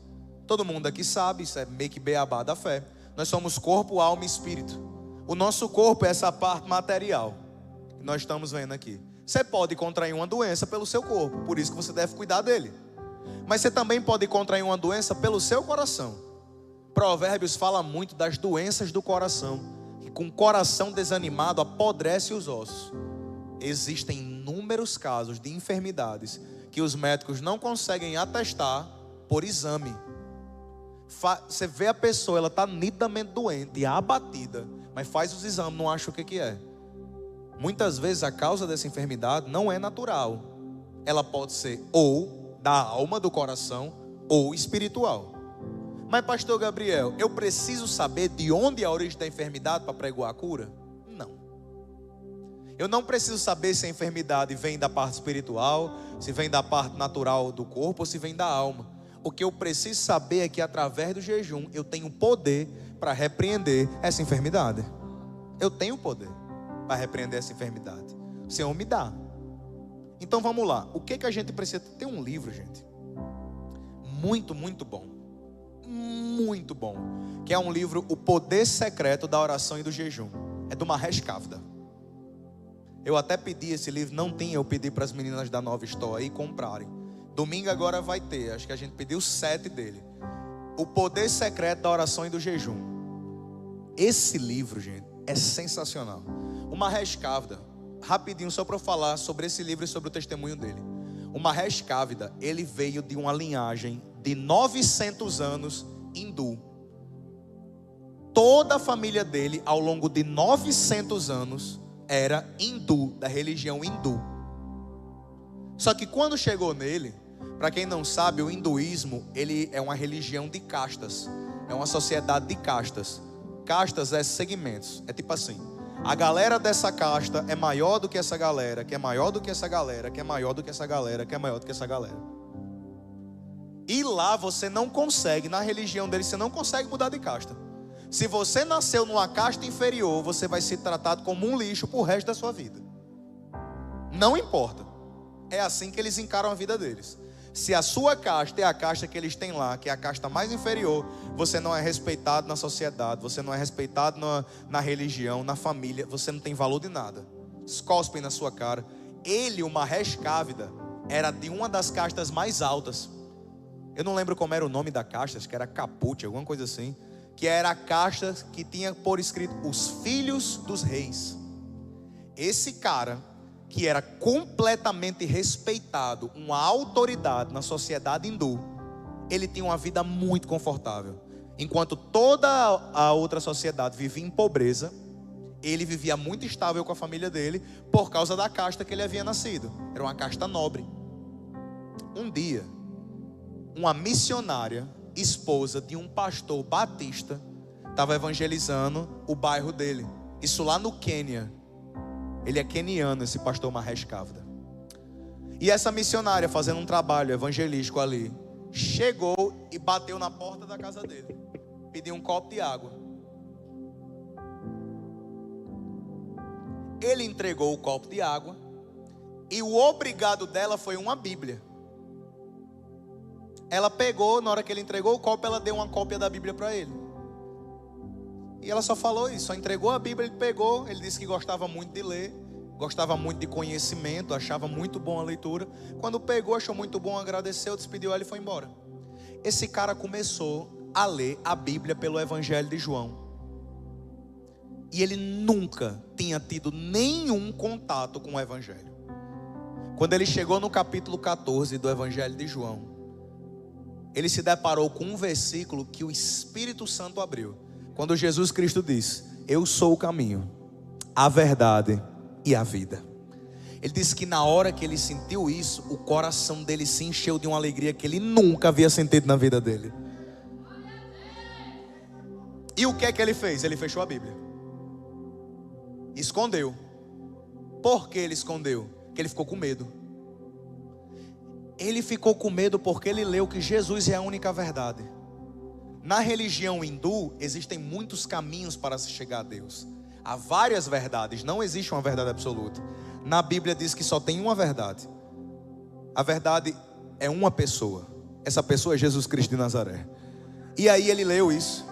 Todo mundo aqui sabe, isso é meio que beabá da fé. Nós somos corpo, alma e espírito. O nosso corpo é essa parte material que nós estamos vendo aqui. Você pode contrair uma doença pelo seu corpo, por isso que você deve cuidar dele. Mas você também pode contrair uma doença pelo seu coração. Provérbios fala muito das doenças do coração, que com o coração desanimado apodrece os ossos. Existem inúmeros casos de enfermidades que os médicos não conseguem atestar por exame. Você vê a pessoa, ela está nitidamente doente e abatida, mas faz os exames, não acha o que é. Muitas vezes a causa dessa enfermidade não é natural. Ela pode ser ou da alma, do coração, ou espiritual. Mas pastor Gabriel, eu preciso saber de onde é a origem da enfermidade para pregoar a cura? Não. Eu não preciso saber se a enfermidade vem da parte espiritual, se vem da parte natural do corpo ou se vem da alma. O que eu preciso saber é que através do jejum eu tenho poder para repreender essa enfermidade. Eu tenho poder para repreender essa enfermidade. O Senhor me dá. Então vamos lá. O que a gente precisa? Tem um livro, gente, muito, muito bom. Muito bom. Que é um livro, O Poder Secreto da Oração e do Jejum. É do Mahesh Kavda. Eu até pedi esse livro, não tinha. Eu pedi para as meninas da Nova Store aí comprarem. Domingo agora vai ter. Acho que a gente pediu 7 dele. O Poder Secreto da Oração e do Jejum. Esse livro, gente, é sensacional. O Mahesh Kavda, rapidinho só para eu falar sobre esse livro e sobre o testemunho dele. O Mahesh Kavda, ele veio de uma linhagem de 900 anos hindu. Toda a família dele, ao longo de 900 anos, era hindu, da religião hindu. Só que quando chegou nele, para quem não sabe, o hinduísmo, ele é uma religião de castas. É uma sociedade de castas. Castas é segmentos. É tipo assim: a galera dessa casta é maior do que essa galera, que é maior do que essa galera, que é maior do que essa galera, que é maior do que essa galera. E lá você não consegue, na religião deles, você não consegue mudar de casta. Se você nasceu numa casta inferior, você vai ser tratado como um lixo pro resto da sua vida. Não importa. É assim que eles encaram a vida deles. Se a sua casta é a casta que eles têm lá, que é a casta mais inferior, você não é respeitado na sociedade, você não é respeitado na religião, na família, você não tem valor de nada. Eles cospem na sua cara. Ele, o Mahesh Kávida, era de uma das castas mais altas. Eu não lembro como era o nome da casta, acho que era Kaput, alguma coisa assim. Que era a casta que tinha por escrito os filhos dos reis. Esse cara, que era completamente respeitado, uma autoridade na sociedade hindu, ele tinha uma vida muito confortável. Enquanto toda a outra sociedade vivia em pobreza, ele vivia muito estável com a família dele, por causa da casta que ele havia nascido. Era uma casta nobre. Um dia, uma missionária, esposa de um pastor batista, estava evangelizando o bairro dele. Isso lá no Quênia. Ele é queniano, esse pastor Mahesh Kávida. E essa missionária, fazendo um trabalho evangelístico ali, chegou e bateu na porta da casa dele. Pediu um copo de água. Ele entregou o copo de água. E o obrigado dela foi uma Bíblia. Ela pegou, na hora que ele entregou o copo, ela deu uma cópia da Bíblia para ele. E ela só falou isso, só entregou a Bíblia, ele pegou. Ele disse que gostava muito de ler, gostava muito de conhecimento, achava muito bom a leitura. Quando pegou, achou muito bom, agradeceu, despediu ela e foi embora. Esse cara começou a ler a Bíblia pelo Evangelho de João. E ele nunca tinha tido nenhum contato com o Evangelho. Quando ele chegou no capítulo 14 do Evangelho de João, ele se deparou com um versículo que o Espírito Santo abriu. Quando Jesus Cristo diz: eu sou o caminho, a verdade e a vida. Ele disse que na hora que ele sentiu isso, o coração dele se encheu de uma alegria que ele nunca havia sentido na vida dele. E o que é que ele fez? Ele fechou a Bíblia. Escondeu. Por que ele escondeu? Porque ele ficou com medo. Ele ficou com medo porque ele leu que Jesus é a única verdade. Na religião hindu, existem muitos caminhos para se chegar a Deus. Há várias verdades, não existe uma verdade absoluta. Na Bíblia diz que só tem uma verdade. A verdade é uma pessoa. Essa pessoa é Jesus Cristo de Nazaré. E aí ele leu isso,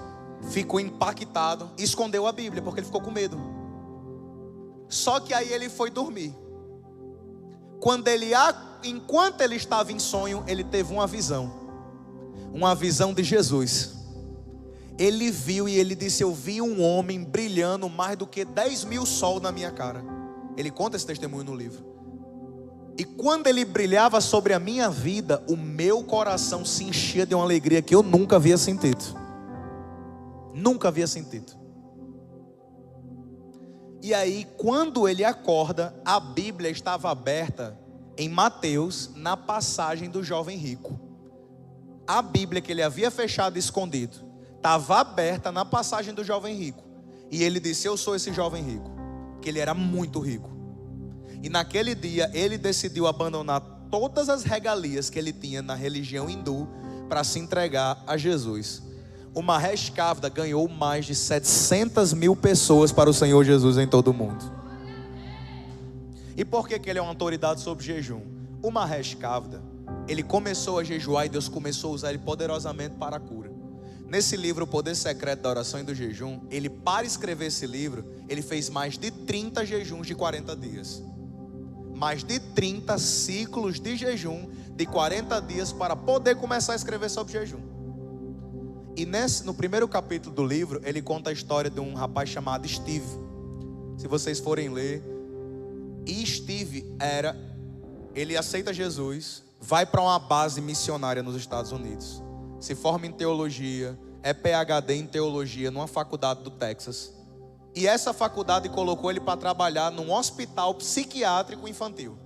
ficou impactado e escondeu a Bíblia porque ele ficou com medo. Só que aí ele foi dormir. Enquanto ele estava em sonho, ele teve uma visão de Jesus. Ele viu e ele disse: eu vi um homem brilhando mais do que 10.000 sol na minha cara. Ele conta esse testemunho no livro. E quando ele brilhava sobre a minha vida, o meu coração se enchia de uma alegria que eu nunca havia sentido. Nunca havia sentido. E aí, quando ele acorda, a Bíblia estava aberta em Mateus, na passagem do jovem rico. A Bíblia que ele havia fechado e escondido estava aberta na passagem do jovem rico. E ele disse: eu sou esse jovem rico. Que ele era muito rico. E naquele dia ele decidiu abandonar todas as regalias que ele tinha na religião hindu para se entregar a Jesus. O Mahesh Kávida ganhou mais de 700.000 pessoas para o Senhor Jesus em todo o mundo. E por que ele é uma autoridade sobre jejum? O Mahesh Kávida, ele começou a jejuar e Deus começou a usar ele poderosamente para a cura. Nesse livro, O Poder Secreto da Oração e do Jejum, ele, para escrever esse livro, ele fez mais de 30 jejuns de 40 dias. Mais de 30 ciclos de jejum de 40 dias para poder começar a escrever sobre jejum. E no primeiro capítulo do livro, ele conta a história de um rapaz chamado Steve. Se vocês forem ler, e Steve ele aceita Jesus, vai para uma base missionária nos Estados Unidos, se forma em teologia, é PhD em teologia numa faculdade do Texas. E essa faculdade colocou ele para trabalhar num hospital psiquiátrico infantil.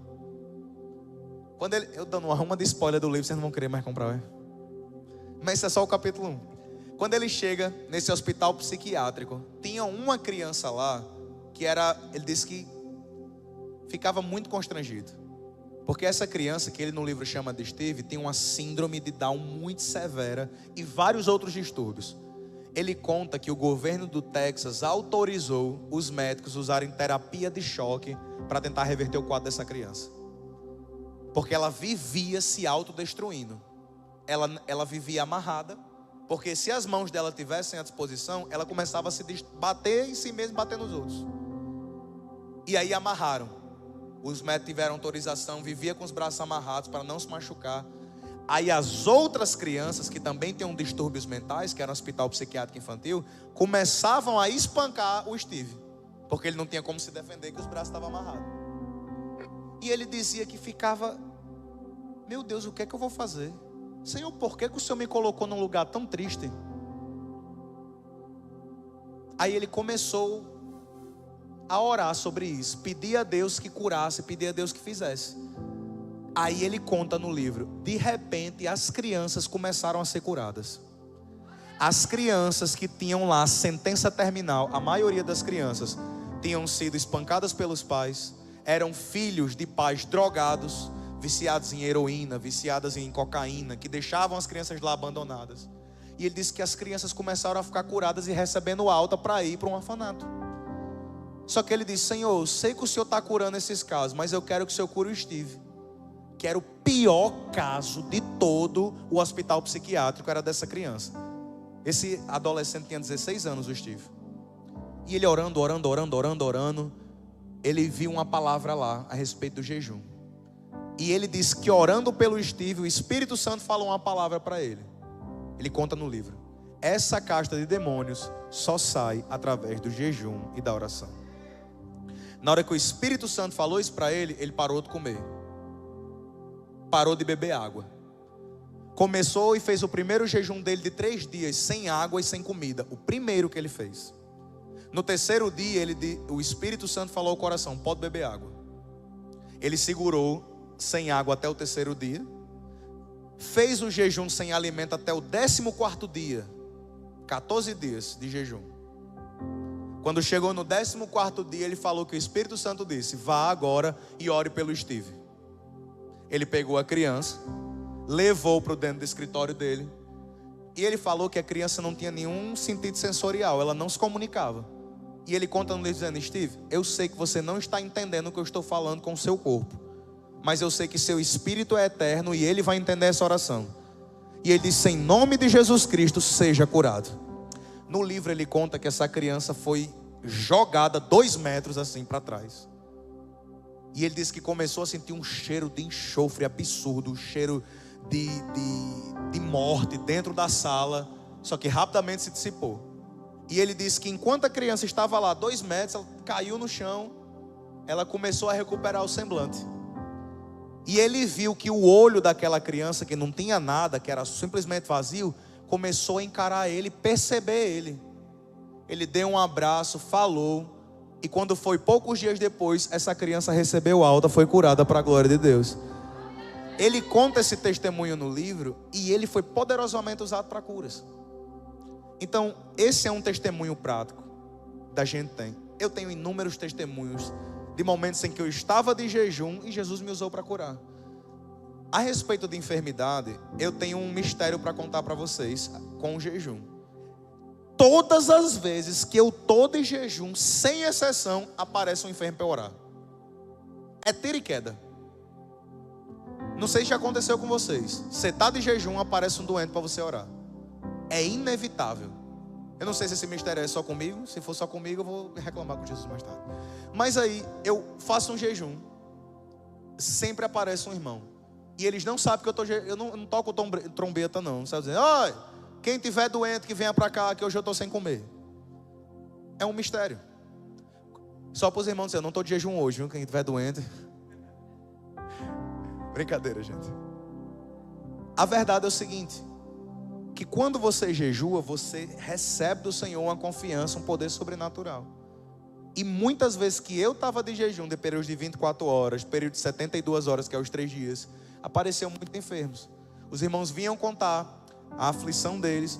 Eu dando uma de spoiler do livro, vocês não vão querer mais comprar, né? Mas isso é só o capítulo 1. Quando ele chega nesse hospital psiquiátrico, tinha uma criança lá que ele disse que ficava muito constrangido. Porque essa criança, que ele no livro chama de Steve, tem uma síndrome de Down muito severa e vários outros distúrbios. Ele conta que o governo do Texas autorizou os médicos a usarem terapia de choque para tentar reverter o quadro dessa criança. Porque ela vivia se autodestruindo. Ela vivia amarrada, porque se as mãos dela tivessem à disposição, ela começava a se bater em si mesma, bater nos outros. E aí amarraram. Os médicos tiveram autorização, vivia com os braços amarrados para não se machucar. Aí as outras crianças que também tinham distúrbios mentais, que era um hospital psiquiátrico infantil, começavam a espancar o Steve, porque ele não tinha como se defender, que os braços estavam amarrados. E ele dizia que ficava: meu Deus, o que é que eu vou fazer? Senhor, por que o Senhor me colocou num lugar tão triste? Aí ele começou a orar sobre isso, pedir a Deus que curasse, pedir a Deus que fizesse. Aí ele conta no livro: de repente as crianças começaram a ser curadas. As crianças que tinham lá sentença terminal, a maioria das crianças tinham sido espancadas pelos pais, eram filhos de pais drogados, viciados em heroína, viciadas em cocaína, que deixavam as crianças lá abandonadas. E ele disse que as crianças começaram a ficar curadas e recebendo alta para ir para um orfanato. Só que ele disse: Senhor, eu sei que o Senhor está curando esses casos, mas eu quero que o Senhor cure o Steve, que era o pior caso de todo o hospital psiquiátrico, era dessa criança. Esse adolescente tinha 16 anos, o Steve. E ele orando, ele viu uma palavra lá a respeito do jejum. E ele disse que orando pelo Steve, o Espírito Santo falou uma palavra para ele. Ele conta no livro: essa casta de demônios só sai através do jejum e da oração. Na hora que o Espírito Santo falou isso para ele, ele parou de comer, parou de beber água, começou e fez o primeiro jejum dele de 3 dias, sem água e sem comida. O primeiro que ele fez. No terceiro dia, o Espírito Santo falou ao coração: pode beber água. Ele segurou sem água até o terceiro dia, fez o jejum sem alimento até o 14º dia, 14 dias de jejum. Quando chegou no 14º dia, ele falou que o Espírito Santo disse: vá agora e ore pelo Steve. Ele pegou a criança, levou para dentro do escritório dele, e ele falou que a criança não tinha nenhum sentido sensorial, ela não se comunicava. E ele conta no livro dizendo: Steve, eu sei que você não está entendendo o que eu estou falando com o seu corpo, mas eu sei que seu espírito é eterno e ele vai entender essa oração. E ele disse: em nome de Jesus Cristo, seja curado. No livro ele conta que essa criança foi jogada 2 metros assim para trás. E ele disse que começou a sentir um cheiro de enxofre absurdo, um cheiro de morte dentro da sala, só que rapidamente se dissipou. E ele disse que enquanto a criança estava lá 2 metros, ela caiu no chão, ela começou a recuperar o semblante. E ele viu que o olho daquela criança, que não tinha nada, que era simplesmente vazio, começou a encarar ele, perceber ele. Ele deu um abraço, falou, e quando foi poucos dias depois, essa criança recebeu alta, foi curada para a glória de Deus. Ele conta esse testemunho no livro, e ele foi poderosamente usado para curas. Então, esse é um testemunho prático da gente tem. Eu tenho inúmeros testemunhos de momentos em que eu estava de jejum e Jesus me usou para curar. A respeito de enfermidade, eu tenho um mistério para contar para vocês com o jejum. Todas as vezes que eu estou de jejum, sem exceção, aparece um enfermo para orar. É tiro e queda. Não sei se já aconteceu com vocês. Você está de jejum, aparece um doente para você orar. É inevitável. Eu não sei se esse mistério é só comigo. Se for só comigo, eu vou reclamar com Jesus mais tarde. Mas aí, eu faço um jejum, sempre aparece um irmão. E eles não sabem que eu não toco trombeta não. Não sabe dizer: oi, quem tiver doente que venha para cá, que hoje eu estou sem comer. É um mistério. Só para os irmãos dizer: eu não estou de jejum hoje, viu? Quem tiver doente. Brincadeira, gente. A verdade é o seguinte: que quando você jejua, você recebe do Senhor uma confiança, um poder sobrenatural. E muitas vezes que eu estava de jejum, de períodos de 24 horas, período de 72 horas, que é os 3 dias, apareciam muitos enfermos. Os irmãos vinham contar a aflição deles,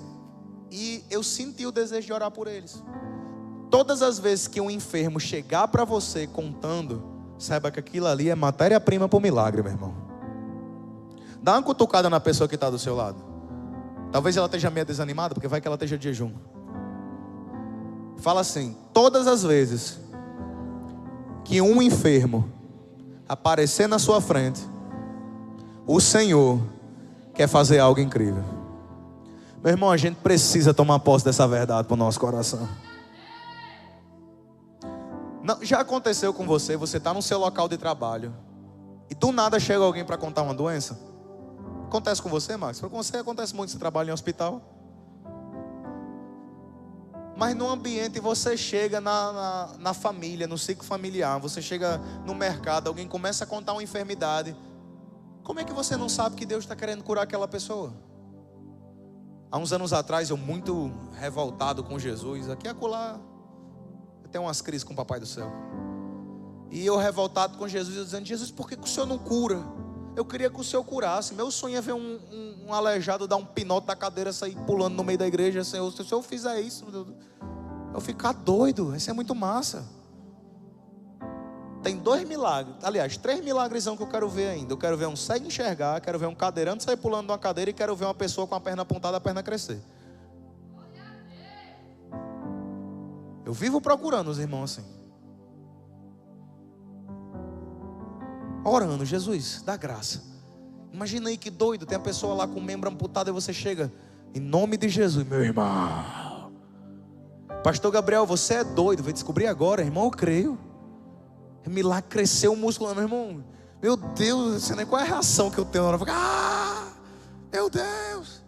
e eu senti o desejo de orar por eles. Todas as vezes que um enfermo chegar para você contando, saiba que aquilo ali é matéria-prima para o milagre, meu irmão. Dá uma cutucada na pessoa que está do seu lado. Talvez ela esteja meio desanimada, porque vai que ela esteja de jejum. Fala assim: todas as vezes que um enfermo aparecer na sua frente, O Senhor quer fazer algo incrível. Meu irmão, a gente precisa tomar posse dessa verdade para o nosso coração. Não, já aconteceu com você? Você está no seu local de trabalho e do nada chega alguém para contar uma doença? Acontece com você, Max? Com você acontece muito, você trabalha em hospital. Mas no ambiente você chega na família, no ciclo familiar, você chega no mercado, alguém começa a contar uma enfermidade. Como é que você não sabe que Deus está querendo curar aquela pessoa? Há uns anos atrás, eu muito revoltado com Jesus, aqui e acolá, eu tenho umas crises com o Papai do Céu. E eu revoltado com Jesus, eu dizendo: Jesus, por que o Senhor não cura? Eu queria que o Senhor curasse. Meu sonho é ver um aleijado dar um pinote da cadeira, sair pulando no meio da igreja. Senhor, se o Senhor fizer isso, eu ficar doido. Isso é muito massa. Tem 2 milagres, aliás, 3 milagres que eu quero ver ainda. Eu quero ver um cego enxergar, quero ver um cadeirante sair pulando de uma cadeira e quero ver uma pessoa com a perna apontada, a perna crescer. Eu vivo procurando os irmãos assim, orando: Jesus, dá graça. Imagina aí que doido, tem a pessoa lá com o membro amputado e você chega: em nome de Jesus, meu irmão. Pastor Gabriel, você é doido, vai descobrir agora, irmão, eu creio. Milagre, cresceu o músculo, meu irmão. Meu Deus, você nem qual é a reação que eu tenho na hora. Meu Deus.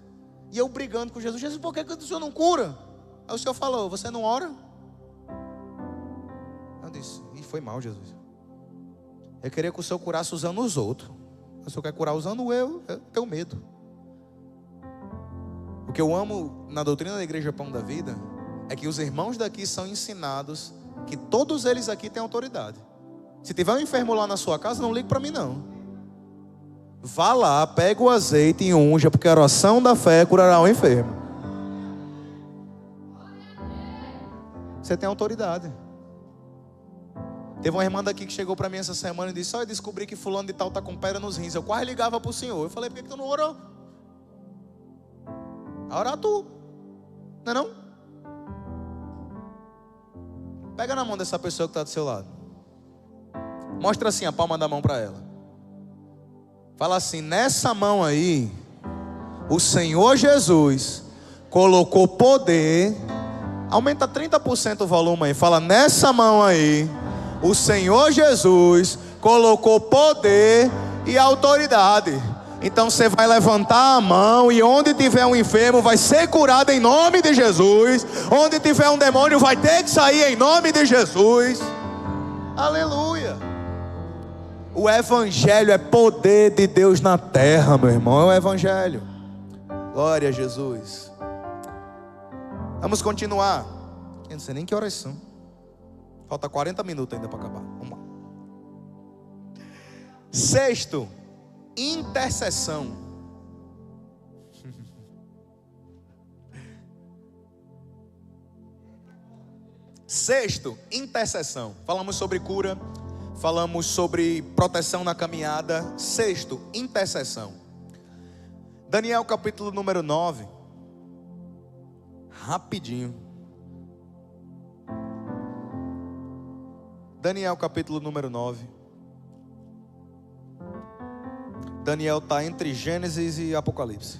E eu brigando com Jesus: Jesus, por que o Senhor não cura? Aí o Senhor falou: você não ora? Eu disse: e foi mal, Jesus. Eu queria que o Senhor curasse usando os outros. O Senhor quer curar usando eu tenho medo. O que eu amo na doutrina da Igreja Pão da Vida é que os irmãos daqui são ensinados que todos eles aqui têm autoridade. Se tiver um enfermo lá na sua casa, não ligue para mim não. Vá lá, pega o azeite e unja, porque a oração da fé curará o enfermo. Você tem autoridade. Teve uma irmã daqui que chegou para mim essa semana e disse: olha, descobri que fulano de tal está com pedra nos rins. Eu quase ligava para o senhor. Eu falei: por que tu não orou? A orar tu, não é não? Pega na mão dessa pessoa que está do seu lado. Mostra assim a palma da mão para ela. Fala assim: nessa mão aí, o Senhor Jesus colocou poder. Aumenta 30% o volume aí. Fala: nessa mão aí, o Senhor Jesus colocou poder e autoridade. Então você vai levantar a mão e onde tiver um enfermo vai ser curado em nome de Jesus. Onde tiver um demônio vai ter que sair em nome de Jesus. Aleluia. O Evangelho é poder de Deus na terra, meu irmão. É o Evangelho. Glória a Jesus. Vamos continuar. Eu não sei nem que horas são. Falta 40 minutos ainda para acabar. Vamos lá. Sexto, intercessão. Sexto, intercessão. Falamos sobre cura, falamos sobre proteção na caminhada. Sexto, intercessão. Daniel capítulo número 9. Rapidinho. Daniel capítulo número 9. Daniel está entre Gênesis e Apocalipse.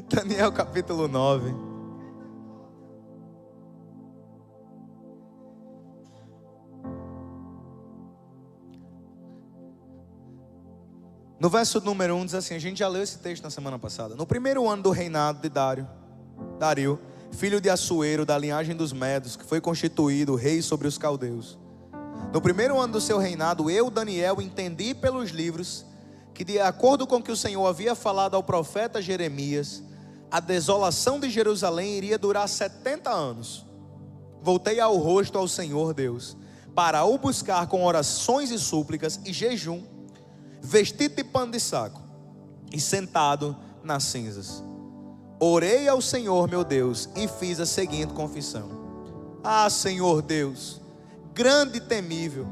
Daniel capítulo 9. No verso número 1 diz assim, a gente já leu esse texto na semana passada. No primeiro ano do reinado de Dario, filho de Assuero, da linhagem dos Medos, que foi constituído rei sobre os caldeus. No primeiro ano do seu reinado, eu, Daniel, entendi pelos livros que, de acordo com o que o Senhor havia falado ao profeta Jeremias, a desolação de Jerusalém iria durar 70 anos. Voltei ao rosto ao Senhor Deus, para o buscar com orações e súplicas e jejum, vestido de pano de saco e sentado nas cinzas. Orei ao Senhor meu Deus e fiz a seguinte confissão: Ah, Senhor Deus, grande e temível,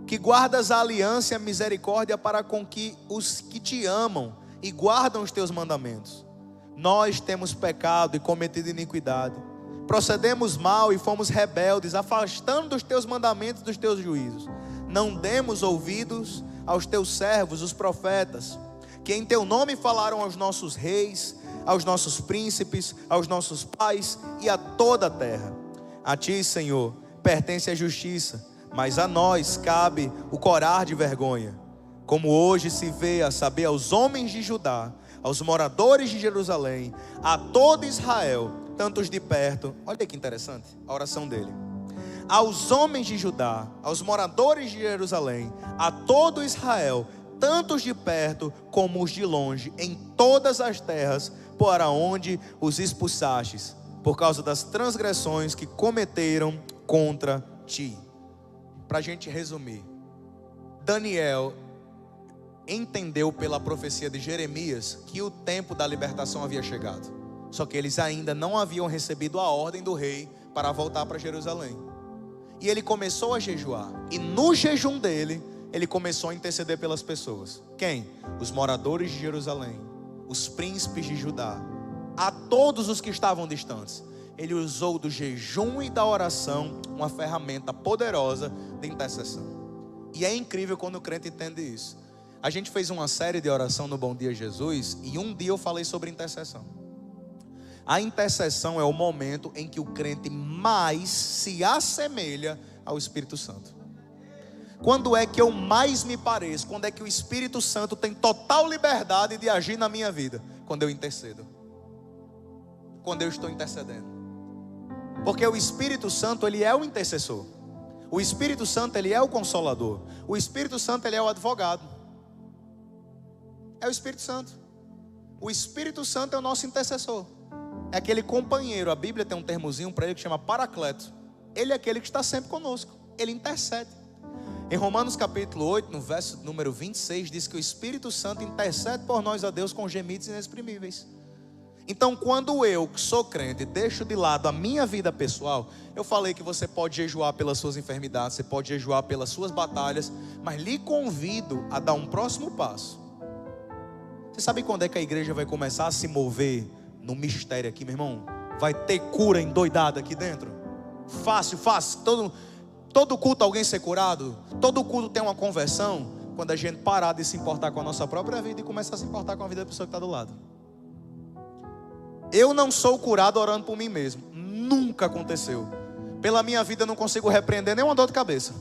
que guardas a aliança e a misericórdia para com que os que te amam e guardam os teus mandamentos. Nós temos pecado e cometido iniquidade, procedemos mal e fomos rebeldes, afastando dos teus mandamentos e dos teus juízos. não demos ouvidos aos teus servos, os profetas, que em teu nome falaram aos nossos reis, aos nossos príncipes, aos nossos pais e a toda a terra. A ti, Senhor, pertence a justiça, mas a nós cabe o corar de vergonha, como hoje se vê, a saber, aos homens de Judá, aos moradores de Jerusalém, a todo Israel, tantos de perto. Olha que interessante a oração dele. Aos homens de Judá, aos moradores de Jerusalém, a todo Israel, tantos de perto como os de longe, em todas as terras para onde os expulsastes, por causa das transgressões que cometeram contra ti. Para a gente resumir, Daniel entendeu pela profecia de Jeremias que o tempo da libertação havia chegado. Só que eles ainda não haviam recebido a ordem do rei para voltar para Jerusalém. E ele começou a jejuar. E no jejum dele, ele começou a interceder pelas pessoas. Quem? Os moradores de Jerusalém, os príncipes de Judá, a todos os que estavam distantes. Ele usou do jejum e da oração uma ferramenta poderosa de intercessão. E é incrível quando o crente entende isso. A gente fez uma série de oração no Bom Dia Jesus, e um dia eu falei sobre intercessão. A intercessão é o momento em que o crente mais se assemelha ao Espírito Santo. Quando é que eu mais me pareço? Quando é que o Espírito Santo tem total liberdade de agir na minha vida? Quando eu intercedo. Quando eu estou intercedendo. Porque o Espírito Santo, ele é o intercessor. O Espírito Santo, ele é o consolador. O Espírito Santo, ele é o advogado. É o Espírito Santo. O Espírito Santo é o nosso intercessor. É aquele companheiro. A Bíblia tem um termozinho para ele que chama paracleto. Ele é aquele que está sempre conosco. Ele intercede. Em Romanos capítulo 8, no verso número 26, diz que o Espírito Santo intercede por nós a Deus com gemidos inexprimíveis. Então, quando eu, que sou crente, deixo de lado a minha vida pessoal, eu falei que você pode jejuar pelas suas enfermidades, você pode jejuar pelas suas batalhas, mas lhe convido a dar um próximo passo. Você sabe quando é que a igreja vai começar a se mover no mistério aqui, meu irmão? Vai ter cura endoidada aqui dentro? Fácil. Todo culto alguém ser curado? Todo culto tem uma conversão? Quando a gente parar de se importar com a nossa própria vida e começar a se importar com a vida da pessoa que está do lado. Eu não sou curado orando por mim mesmo. Nunca aconteceu. Pela minha vida eu não consigo repreender nenhuma dor de cabeça.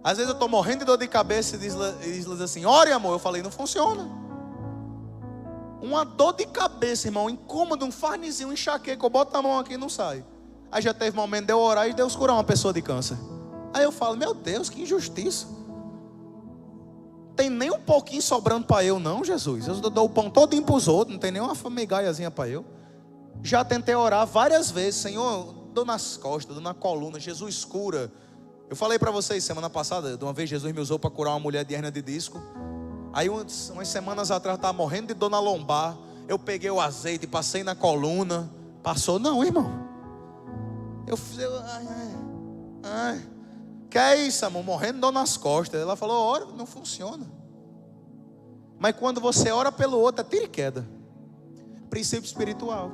Às vezes eu estou morrendo de dor de cabeça e diz assim: ore, amor. Eu falei, não funciona. Uma dor de cabeça, irmão, incômodo, um farnizinho, um enxaqueca, eu boto a mão aqui e não sai. Aí já teve momento de eu orar e Deus curar uma pessoa de câncer. Aí eu falo, meu Deus, que injustiça. Tem nem um pouquinho sobrando para eu não, Jesus. Eu dou o pão todinho para os outros, não tem nem uma migalhazinha para eu. Já tentei orar várias vezes, Senhor, dor nas costas, dor na coluna, Jesus cura. Eu falei para vocês semana passada, de uma vez Jesus me usou para curar uma mulher de hérnia de disco. Aí umas semanas atrás eu estava morrendo de dor na lombar. Eu peguei o azeite, passei na coluna. Passou, não, irmão. Eu fiz, que é isso, amor? Morrendo de dor nas costas. Ela falou, ora, não funciona. Mas quando você ora pelo outro, é tiro e queda. Princípio espiritual.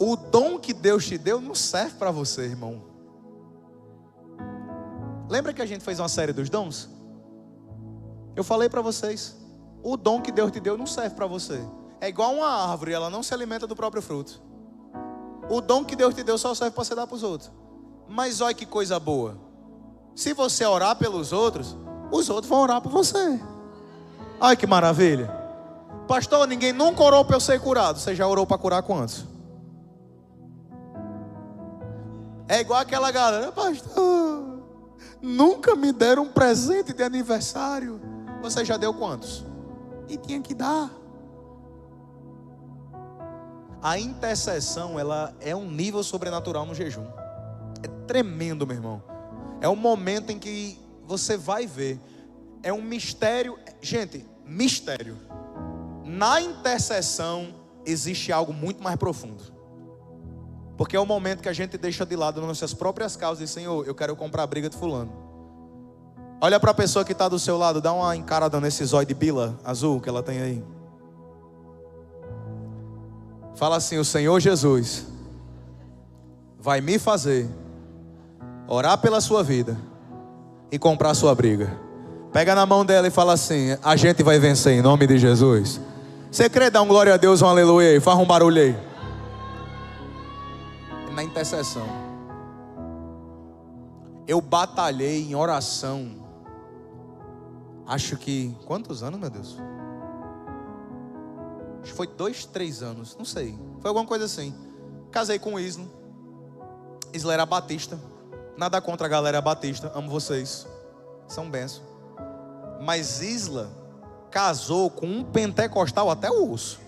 O dom que Deus te deu não serve para você, irmão. Lembra que a gente fez uma série dos dons? Eu falei para vocês, o dom que Deus te deu não serve para você. É igual uma árvore, ela não se alimenta do próprio fruto. O dom que Deus te deu só serve para você dar para os outros. Mas olha que coisa boa. Se você orar pelos outros, os outros vão orar por você. Olha que maravilha. Pastor, ninguém nunca orou para eu ser curado. Você já orou para curar quantos? É igual aquela galera, pastor, nunca me deram um presente de aniversário. Você já deu quantos? E tinha que dar. A intercessão, ela é um nível sobrenatural no jejum. É tremendo, meu irmão. É um momento em que você vai ver. É um mistério. Gente, mistério. Na intercessão existe algo muito mais profundo. Porque é o momento que a gente deixa de lado nossas próprias causas e diz, Senhor, eu quero comprar a briga de fulano. Olha para a pessoa que está do seu lado, dá uma encarada nesse zóio de bila azul que ela tem aí. Fala assim, o Senhor Jesus vai me fazer orar pela sua vida e comprar sua briga. Pega na mão dela e fala assim: a gente vai vencer em nome de Jesus. Você crê? Dá um glória a Deus, um aleluia aí, faz um barulho aí. Na intercessão, eu batalhei em oração, acho que, quantos anos, meu Deus? Acho que foi 2, 3 anos, não sei, foi alguma coisa assim. Casei com o Isla. Isla era batista. Nada contra a galera batista, amo vocês, são bênçãos. Mas Isla casou com um pentecostal até o osso.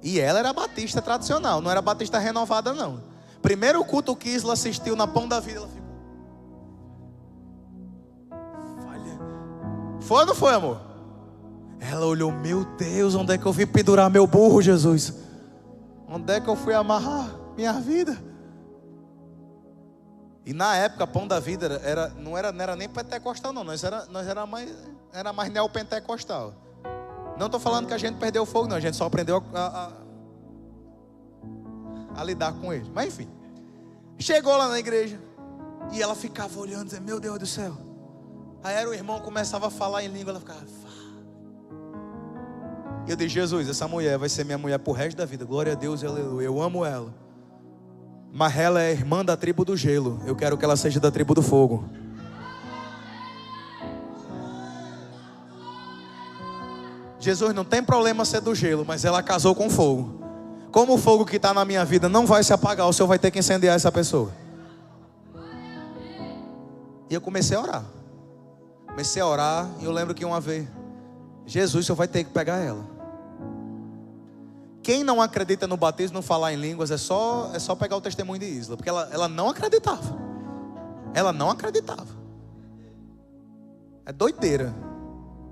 E ela era batista tradicional, não era batista renovada não. Primeiro culto que Isla assistiu na Pão da Vida, ela ficou: falha. Foi ou não foi, amor? Ela olhou: meu Deus, onde é que eu vim pendurar meu burro, Jesus? Onde é que eu fui amarrar minha vida? E na época, Pão da Vida não era nem pentecostal não, nós era mais neopentecostal. Não estou falando que a gente perdeu o fogo, não. A gente só aprendeu a lidar com ele. Mas enfim, chegou lá na igreja e ela ficava olhando, dizendo: meu Deus do céu. Aí era o irmão, começava a falar em língua, ela ficava... E eu disse: Jesus, essa mulher vai ser minha mulher pro resto da vida. Glória a Deus, aleluia. Eu amo ela. Mas ela é irmã da tribo do gelo. Eu quero que ela seja da tribo do fogo. Jesus, não tem problema ser do gelo, mas ela casou com fogo. Como o fogo que está na minha vida não vai se apagar, o Senhor vai ter que incendiar essa pessoa. E eu comecei a orar. E eu lembro que uma vez: Jesus, o Senhor vai ter que pegar ela. Quem não acredita no batismo, não falar em línguas, é só pegar o testemunho de Isla. Porque ela não acreditava. Ela não acreditava. É doideira.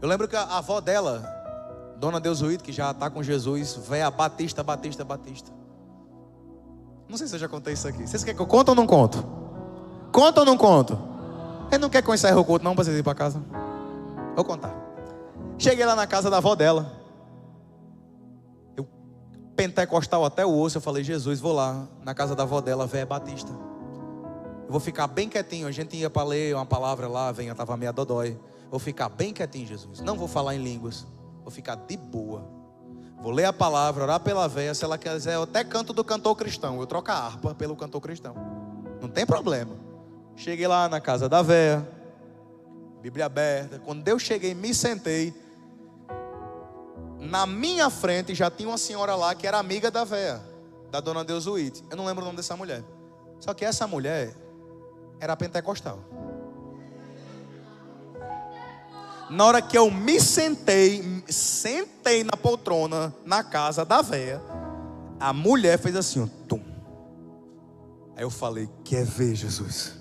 Eu lembro que a avó dela, Dona Deusuíde, que já está com Jesus, véia batista. Não sei se eu já contei isso aqui. Vocês querem que eu conte ou não conto? Conta ou não conto? Ele não quer que eu encerre o culto não, para vocês ir para casa? Vou contar. Cheguei lá na casa da avó dela. Eu, pentecostal até o osso, eu falei: Jesus, vou lá na casa da avó dela, véia batista. Eu vou ficar bem quietinho. A gente ia para ler uma palavra lá, a estava meio dodói. Vou ficar bem quietinho, Jesus. Não vou falar em línguas. Vou ficar de boa. Vou ler a palavra, orar pela véia. Se ela quiser, eu até canto do cantor cristão. Eu troco a harpa pelo cantor cristão. Não tem problema. Cheguei lá na casa da véia, Bíblia aberta. Quando eu cheguei, me sentei. Na minha frente já tinha uma senhora lá que era amiga da véia, da Dona Deusuíde. Eu não lembro o nome dessa mulher. Só que essa mulher era pentecostal. Na hora que eu me sentei na poltrona, na casa da véia, a mulher fez assim, ó, tum. Aí eu falei: quer ver, Jesus?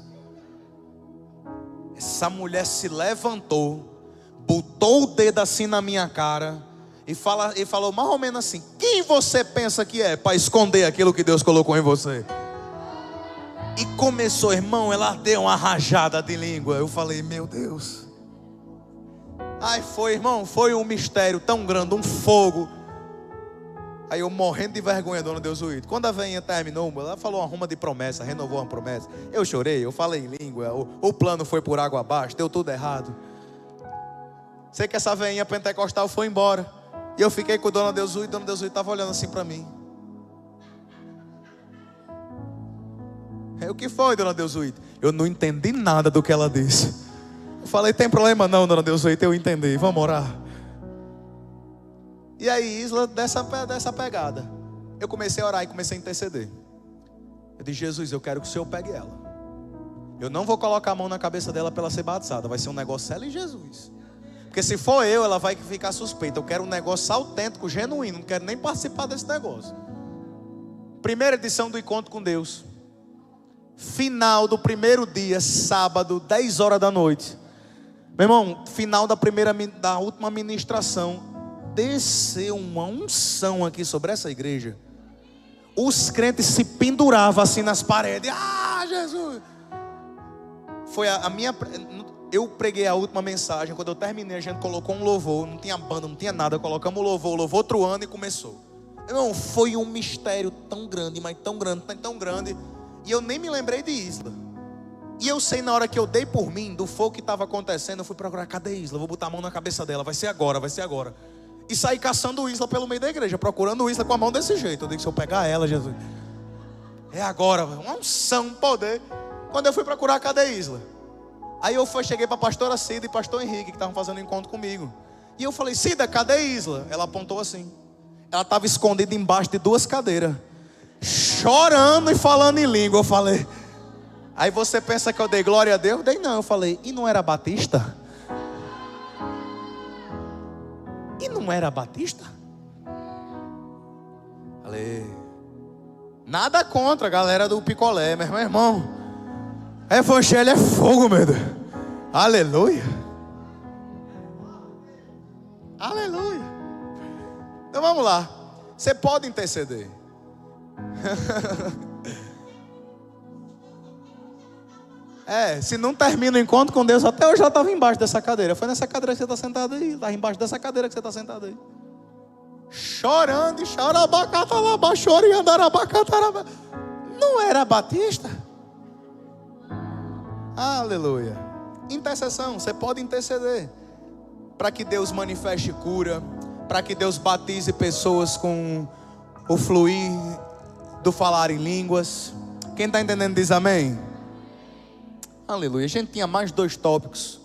Essa mulher se levantou, botou o dedo assim na minha cara e falou mais ou menos assim: quem você pensa que é para esconder aquilo que Deus colocou em você? E começou, irmão, ela deu uma rajada de língua. Eu falei: meu Deus. Aí foi, irmão, foi um mistério tão grande, um fogo. Aí eu morrendo de vergonha, Dona Deusuíde. Quando a veinha terminou, ela falou uma ruma de promessa, renovou uma promessa. Eu chorei, eu falei em língua, o plano foi por água abaixo, deu tudo errado. Sei que essa veinha pentecostal foi embora. E eu fiquei com Dona Deusuíde. Dona Deusuíde estava olhando assim para mim. O que foi, Dona Deusuíde? Eu não entendi nada do que ela disse. Eu falei: tem problema não, Dona Deusuíde, eu entendi, vamos orar. E aí, Isla, dessa pegada, eu comecei a orar e comecei a interceder. Eu disse: Jesus, eu quero que o Senhor pegue ela. Eu não vou colocar a mão na cabeça dela para ela ser batizada. Vai ser um negócio ela e Jesus. Porque se for eu, ela vai ficar suspeita. Eu quero um negócio autêntico, genuíno. Não quero nem participar desse negócio. Primeira edição do Encontro com Deus. Final do primeiro dia, sábado, 10 horas da noite. Meu irmão, final da última ministração, desceu uma unção aqui sobre essa igreja. Os crentes se penduravam assim nas paredes. Ah, Jesus! Foi a minha... Eu preguei a última mensagem. Quando eu terminei, a gente colocou um louvor. Não tinha banda, não tinha nada. Colocamos o louvor truando e começou. Irmão, foi um mistério tão grande, mas tão grande, tão grande. E eu nem me lembrei de Isla. E eu sei, na hora que eu dei por mim, do fogo que estava acontecendo, eu fui procurar, cadê Isla? Eu vou botar a mão na cabeça dela, vai ser agora, vai ser agora. E saí caçando Isla pelo meio da igreja, procurando Isla com a mão desse jeito. Eu disse, se eu pegar ela, Jesus, é agora, uma unção, um poder. Quando eu fui procurar, cadê Isla? Aí eu cheguei para a pastora Cida e pastor Henrique, que estavam fazendo um encontro comigo. E eu falei, Cida, cadê Isla? Ela apontou assim. Ela estava escondida embaixo de 2 cadeiras, chorando e falando em língua. Eu falei, aí você pensa que eu dei glória a Deus? Dei não, eu falei, e não era Batista? E não era Batista? Falei, nada contra a galera do picolé, meu irmão. Evangelho é fogo, meu Deus. Aleluia. Aleluia. Então vamos lá. Você pode interceder. Se não termina o encontro com Deus, até eu já estava embaixo dessa cadeira. Foi nessa cadeira que você está sentado aí. Estava embaixo dessa cadeira que você está sentado aí. Chorando e chorabacata, chorando, arabacataraba. Não era Batista? Aleluia. Intercessão, você pode interceder para que Deus manifeste cura, para que Deus batize pessoas com o fluir do falar em línguas. Quem está entendendo diz amém? Aleluia. A gente tinha mais 2 tópicos,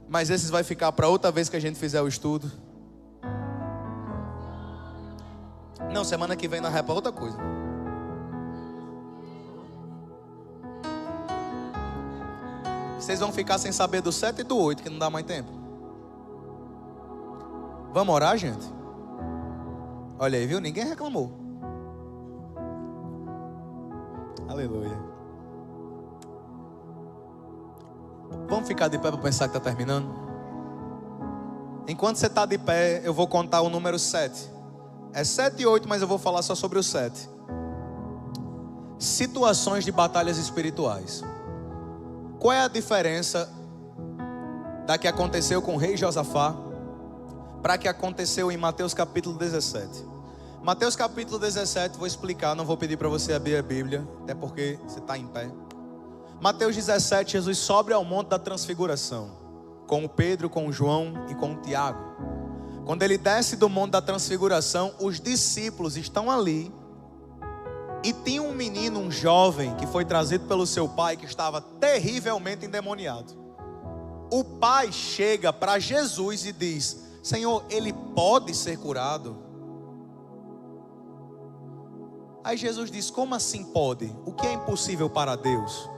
mas esses vai ficar para outra vez que a gente fizer o estudo. Não, semana que vem na rapa outra coisa. Vocês vão ficar sem saber do 7 e do 8, que não dá mais tempo. Vamos orar, gente? Olha aí, viu? Ninguém reclamou. Aleluia. Vamos ficar de pé para pensar que está terminando? Enquanto você está de pé, eu vou contar o número 7. É 7 e 8, mas eu vou falar só sobre o 7. Situações de batalhas espirituais. Qual é a diferença da que aconteceu com o rei Josafá para que aconteceu em Mateus capítulo 17? Mateus capítulo 17, vou explicar, não vou pedir para você abrir a Bíblia, até porque você está em pé. Mateus 17, Jesus sobe ao monte da transfiguração, com o Pedro, com o João e com o Tiago. Quando ele desce do monte da transfiguração, os discípulos estão ali. E tinha um menino, um jovem, que foi trazido pelo seu pai, que estava terrivelmente endemoniado. O pai chega para Jesus e diz, Senhor, ele pode ser curado? Aí Jesus diz, como assim pode? O que é impossível para Deus?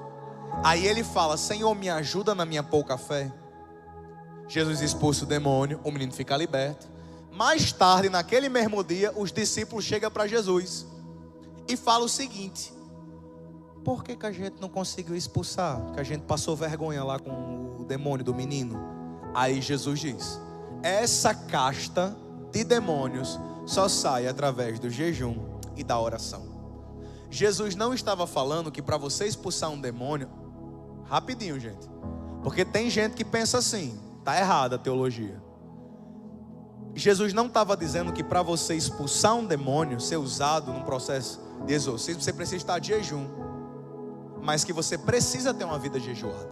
Aí ele fala, Senhor, me ajuda na minha pouca fé. Jesus expulsa o demônio, o menino fica liberto. Mais tarde, naquele mesmo dia, os discípulos chegam para Jesus e falam o seguinte, por que a gente não conseguiu expulsar? Que a gente passou vergonha lá com o demônio do menino. Aí Jesus diz, essa casta de demônios só sai através do jejum e da oração. Jesus não estava falando que para você expulsar um demônio, rapidinho, gente, porque tem gente que pensa assim, está errada a teologia. Jesus não estava dizendo que para você expulsar um demônio, ser usado num processo de exorcismo, você precisa estar de jejum, mas que você precisa ter uma vida jejuada.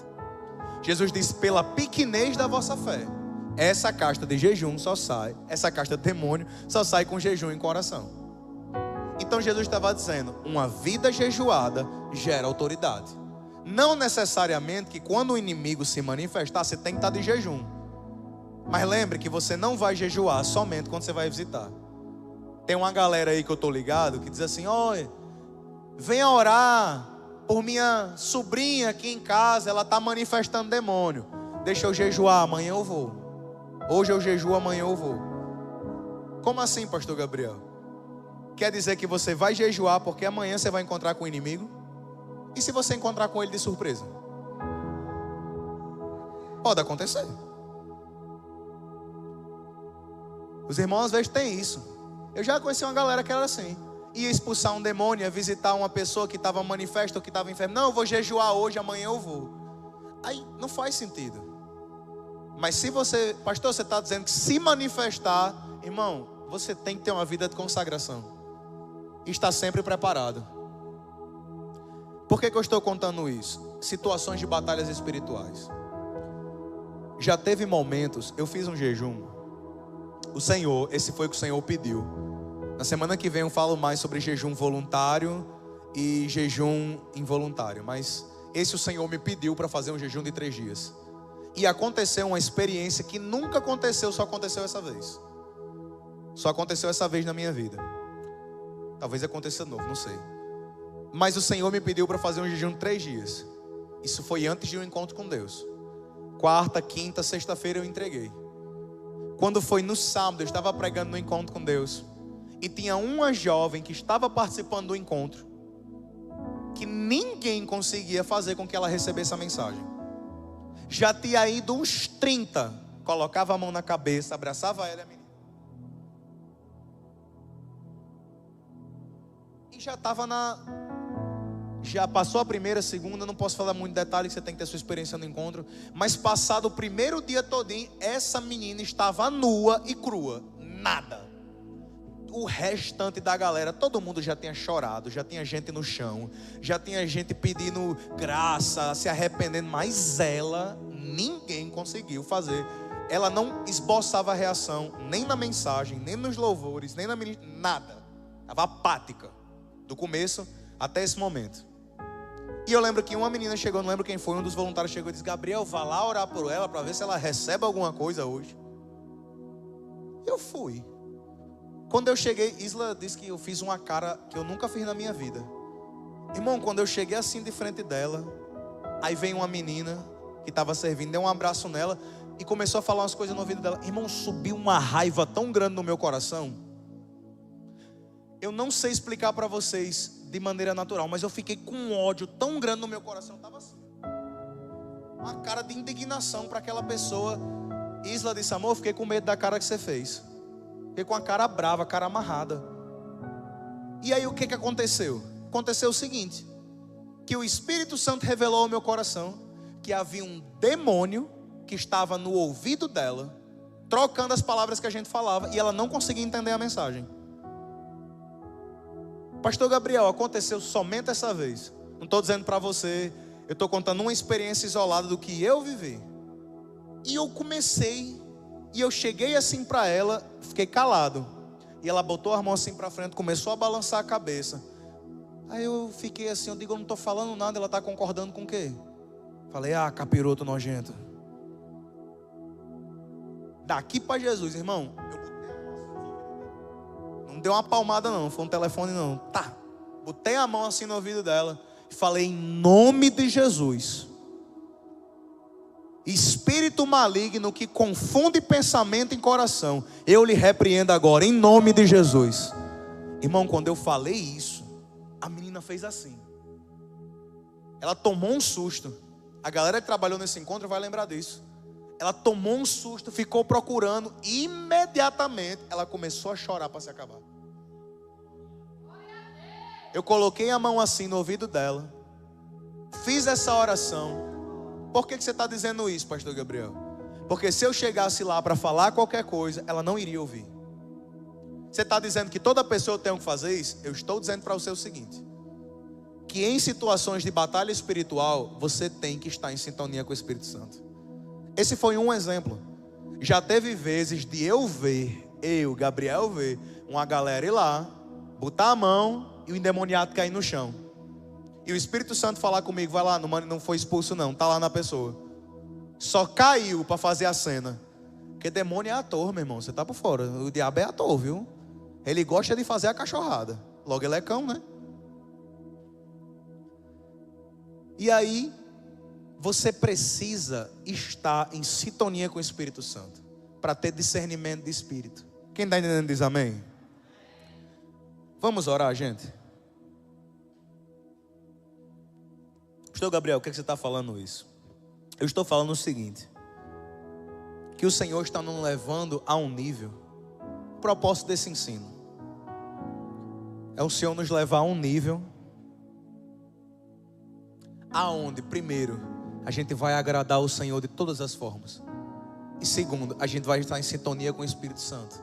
Jesus disse, pela pequenez da vossa fé, essa casta de jejum só sai, essa casta de demônio só sai com jejum e com oração. Então Jesus estava dizendo, uma vida jejuada gera autoridade. Não necessariamente que quando o inimigo se manifestar, você tem que estar de jejum. Mas lembre que você não vai jejuar somente quando você vai visitar. Tem uma galera aí que eu estou ligado que diz assim, olha, venha orar por minha sobrinha aqui em casa, ela está manifestando demônio. Deixa eu jejuar, amanhã eu vou. Hoje eu jejuo, amanhã eu vou. Como assim, pastor Gabriel? Quer dizer que você vai jejuar porque amanhã você vai encontrar com o inimigo? E se você encontrar com ele de surpresa? Pode acontecer. Os irmãos às vezes têm isso. Eu já conheci uma galera que era assim, ia expulsar um demônio, ia visitar uma pessoa que estava manifesta ou que estava enferma. Não, eu vou jejuar hoje, amanhã eu vou. Aí não faz sentido. Mas se você, pastor, você está dizendo que se manifestar, irmão, você tem que ter uma vida de consagração e estar sempre preparado. Por que eu estou contando isso? Situações de batalhas espirituais. Já teve momentos, eu fiz um jejum. Esse foi o que o Senhor pediu. Na semana que vem eu falo mais sobre jejum voluntário e jejum involuntário. Mas esse o Senhor me pediu para fazer um jejum de 3 dias. E aconteceu uma experiência que nunca aconteceu, só aconteceu essa vez. Só aconteceu essa vez na minha vida. Talvez aconteça de novo, não sei. Mas o Senhor me pediu para fazer um jejum de 3 dias. Isso foi antes de um encontro com Deus. Quarta, quinta, sexta-feira eu entreguei. Quando foi no sábado, eu estava pregando no encontro com Deus. E tinha uma jovem que estava participando do encontro, que ninguém conseguia fazer com que ela recebesse a mensagem. Já tinha ido uns 30. Colocava a mão na cabeça, abraçava ela e a menina. E já passou a primeira, a segunda, não posso falar muito detalhe, que você tem que ter sua experiência no encontro. Mas passado o primeiro dia todinho, essa menina estava nua e crua. Nada. O restante da galera, todo mundo já tinha chorado, já tinha gente no chão, já tinha gente pedindo graça, se arrependendo. Mas ela, ninguém conseguiu fazer. Ela não esboçava reação, nem na mensagem, nem nos louvores, nem na ministra, nada. Estava apática, do começo até esse momento. E eu lembro que uma menina chegou, não lembro quem foi, um dos voluntários chegou e disse: Gabriel, vá lá orar por ela para ver se ela recebe alguma coisa hoje. Eu fui. Quando eu cheguei, Isla disse que eu fiz uma cara que eu nunca fiz na minha vida. Irmão, quando eu cheguei assim de frente dela, aí veio uma menina que estava servindo, deu um abraço nela e começou a falar umas coisas no ouvido dela. Irmão, subiu uma raiva tão grande no meu coração. Eu não sei explicar para vocês de maneira natural, mas eu fiquei com um ódio tão grande no meu coração. Estava assim, uma cara de indignação para aquela pessoa. Isla disse: amor, fiquei com medo da cara que você fez. Fiquei com a cara brava, a cara amarrada. E aí o que aconteceu? Aconteceu o seguinte: que o Espírito Santo revelou ao meu coração que havia um demônio que estava no ouvido dela, trocando as palavras que a gente falava, e ela não conseguia entender a mensagem. Pastor Gabriel, aconteceu somente essa vez. Não estou dizendo para você, eu estou contando uma experiência isolada do que eu vivi. E eu comecei, e eu cheguei assim para ela, fiquei calado. E ela botou a mão assim para frente, começou a balançar a cabeça. Aí eu fiquei assim, eu digo, eu não estou falando nada, ela está concordando com o quê? Falei: ah, capiroto nojento. Daqui para Jesus, irmão, não deu uma palmada não, foi um telefone não. Tá, botei a mão assim no ouvido dela e falei: em nome de Jesus, espírito maligno que confunde pensamento em coração, eu lhe repreendo agora, em nome de Jesus. Irmão, quando eu falei isso, a menina fez assim. Ela tomou um susto. A galera que trabalhou nesse encontro vai lembrar disso. Ela tomou um susto, ficou procurando. Imediatamente ela começou a chorar para se acabar. Eu coloquei a mão assim no ouvido dela, fiz essa oração. Por que você está dizendo isso, pastor Gabriel? Porque se eu chegasse lá para falar qualquer coisa, ela não iria ouvir. Você está dizendo que toda pessoa tem que fazer isso? Eu estou dizendo para você o seguinte: que em situações de batalha espiritual, você tem que estar em sintonia com o Espírito Santo. Esse foi um exemplo. Já teve vezes de Gabriel ver uma galera ir lá, botar a mão e o endemoniado cair no chão. E o Espírito Santo falar comigo: vai lá, não foi expulso não, está lá na pessoa. Só caiu para fazer a cena. Porque demônio é ator, meu irmão, você está por fora. O diabo é ator, viu? Ele gosta de fazer a cachorrada. Logo ele é cão, né? E aí, você precisa estar em sintonia com o Espírito Santo para ter discernimento de espírito. Quem está entendendo diz amém? Vamos orar, gente. Pastor Gabriel, o que você está falando isso? Eu estou falando o seguinte: que o Senhor está nos levando a um nível. O propósito desse ensino é o Senhor nos levar a um nível aonde, primeiro, a gente vai agradar o Senhor de todas as formas. E segundo, a gente vai estar em sintonia com o Espírito Santo.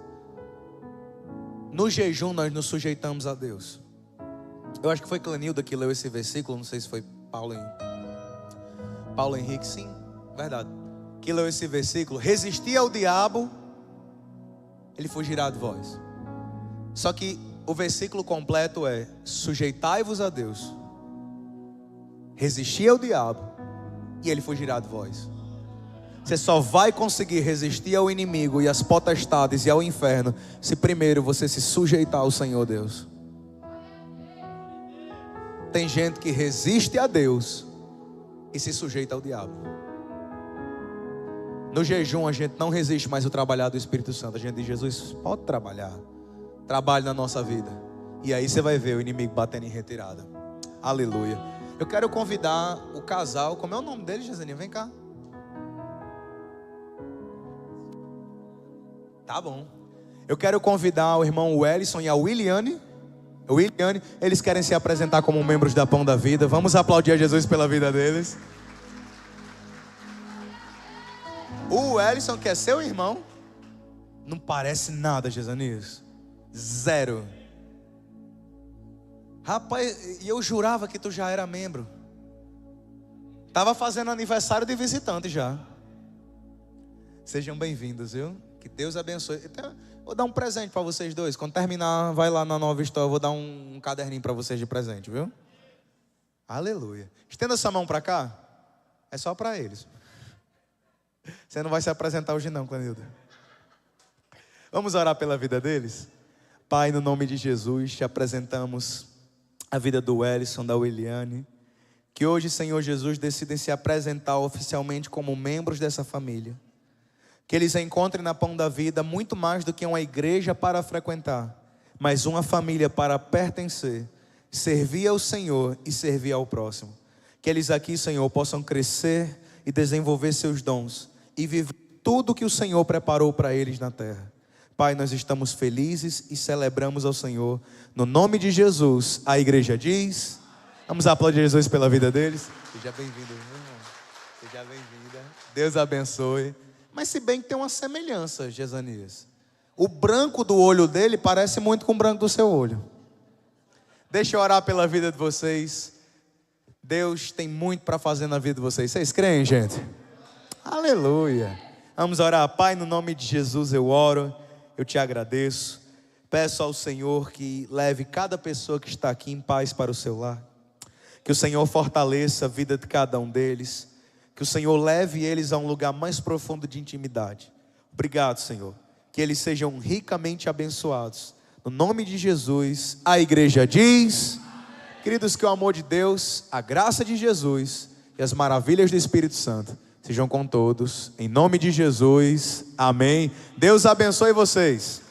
No jejum nós nos sujeitamos a Deus. Eu acho que foi Clenilda que leu esse versículo, não sei se foi Paulo Henrique, sim, verdade, que leu esse versículo. Resistir ao diabo, ele fugirá de vós. Só que o versículo completo é: sujeitai-vos a Deus, resistir ao diabo, e ele fugirá de vós. Você só vai conseguir resistir ao inimigo e às potestades e ao inferno se primeiro você se sujeitar ao Senhor Deus. Tem gente que resiste a Deus e se sujeita ao diabo. No jejum a gente não resiste mais o trabalhar do Espírito Santo. A gente diz: Jesus, pode trabalhar, trabalhe na nossa vida. E aí você vai ver o inimigo batendo em retirada. Aleluia. Eu quero convidar o casal. Como é o nome dele, Jesaninha? Vem cá. Tá bom. Eu quero convidar o irmão Wellison e a Williane. Eles querem se apresentar como membros da Pão da Vida. Vamos aplaudir a Jesus pela vida deles. O Wellison, que é seu irmão, não parece nada, Jesanias. Zero. Rapaz, e eu jurava que tu já era membro. Tava fazendo aniversário de visitante já. Sejam bem-vindos, viu? Que Deus abençoe. Então, vou dar um presente para vocês dois. Quando terminar, vai lá na Nova História. Eu vou dar um caderninho para vocês de presente, viu? Aleluia. Estenda essa mão para cá. É só para eles. Você não vai se apresentar hoje não, Clenilda. Vamos orar pela vida deles? Pai, no nome de Jesus, te apresentamos a vida do Wellison, da Williane. Que hoje, Senhor Jesus, decidem se apresentar oficialmente como membros dessa família. Que eles encontrem na Pão da Vida muito mais do que uma igreja para frequentar, mas uma família para pertencer, servir ao Senhor e servir ao próximo. Que eles aqui, Senhor, possam crescer e desenvolver seus dons e viver tudo que o Senhor preparou para eles na terra. Pai, nós estamos felizes e celebramos ao Senhor. No nome de Jesus, a igreja diz. Vamos aplaudir Jesus pela vida deles. Seja bem-vindo, irmão. Seja bem-vinda. Deus abençoe. Mas se bem que tem uma semelhança, Jesanias. O branco do olho dele parece muito com o branco do seu olho. Deixa eu orar pela vida de vocês. Deus tem muito para fazer na vida de vocês. Vocês creem, gente? Aleluia. Vamos orar. Pai, no nome de Jesus eu oro. Eu te agradeço. Peço ao Senhor que leve cada pessoa que está aqui em paz para o seu lar. Que o Senhor fortaleça a vida de cada um deles. Que o Senhor leve eles a um lugar mais profundo de intimidade. Obrigado, Senhor. Que eles sejam ricamente abençoados. No nome de Jesus, a igreja diz. Queridos, que o amor de Deus, a graça de Jesus e as maravilhas do Espírito Santo sejam com todos. Em nome de Jesus, amém. Deus abençoe vocês.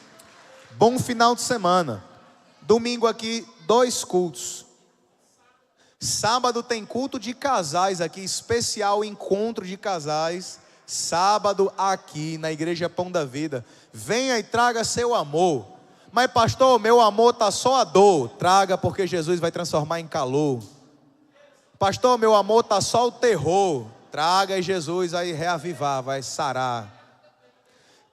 Bom final de semana. Domingo aqui, 2 cultos. Sábado tem culto de casais aqui, especial encontro de casais. Sábado aqui na Igreja Pão da Vida. Venha e traga seu amor. Mas pastor, meu amor está só a dor. Traga, porque Jesus vai transformar em calor. Pastor, meu amor está só o terror. Traga e Jesus vai reavivar, vai sarar.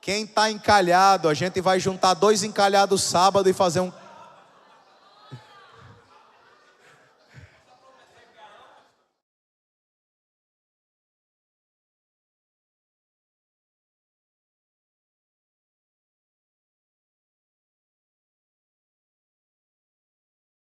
Quem está encalhado, a gente vai juntar 2 encalhados sábado e fazer um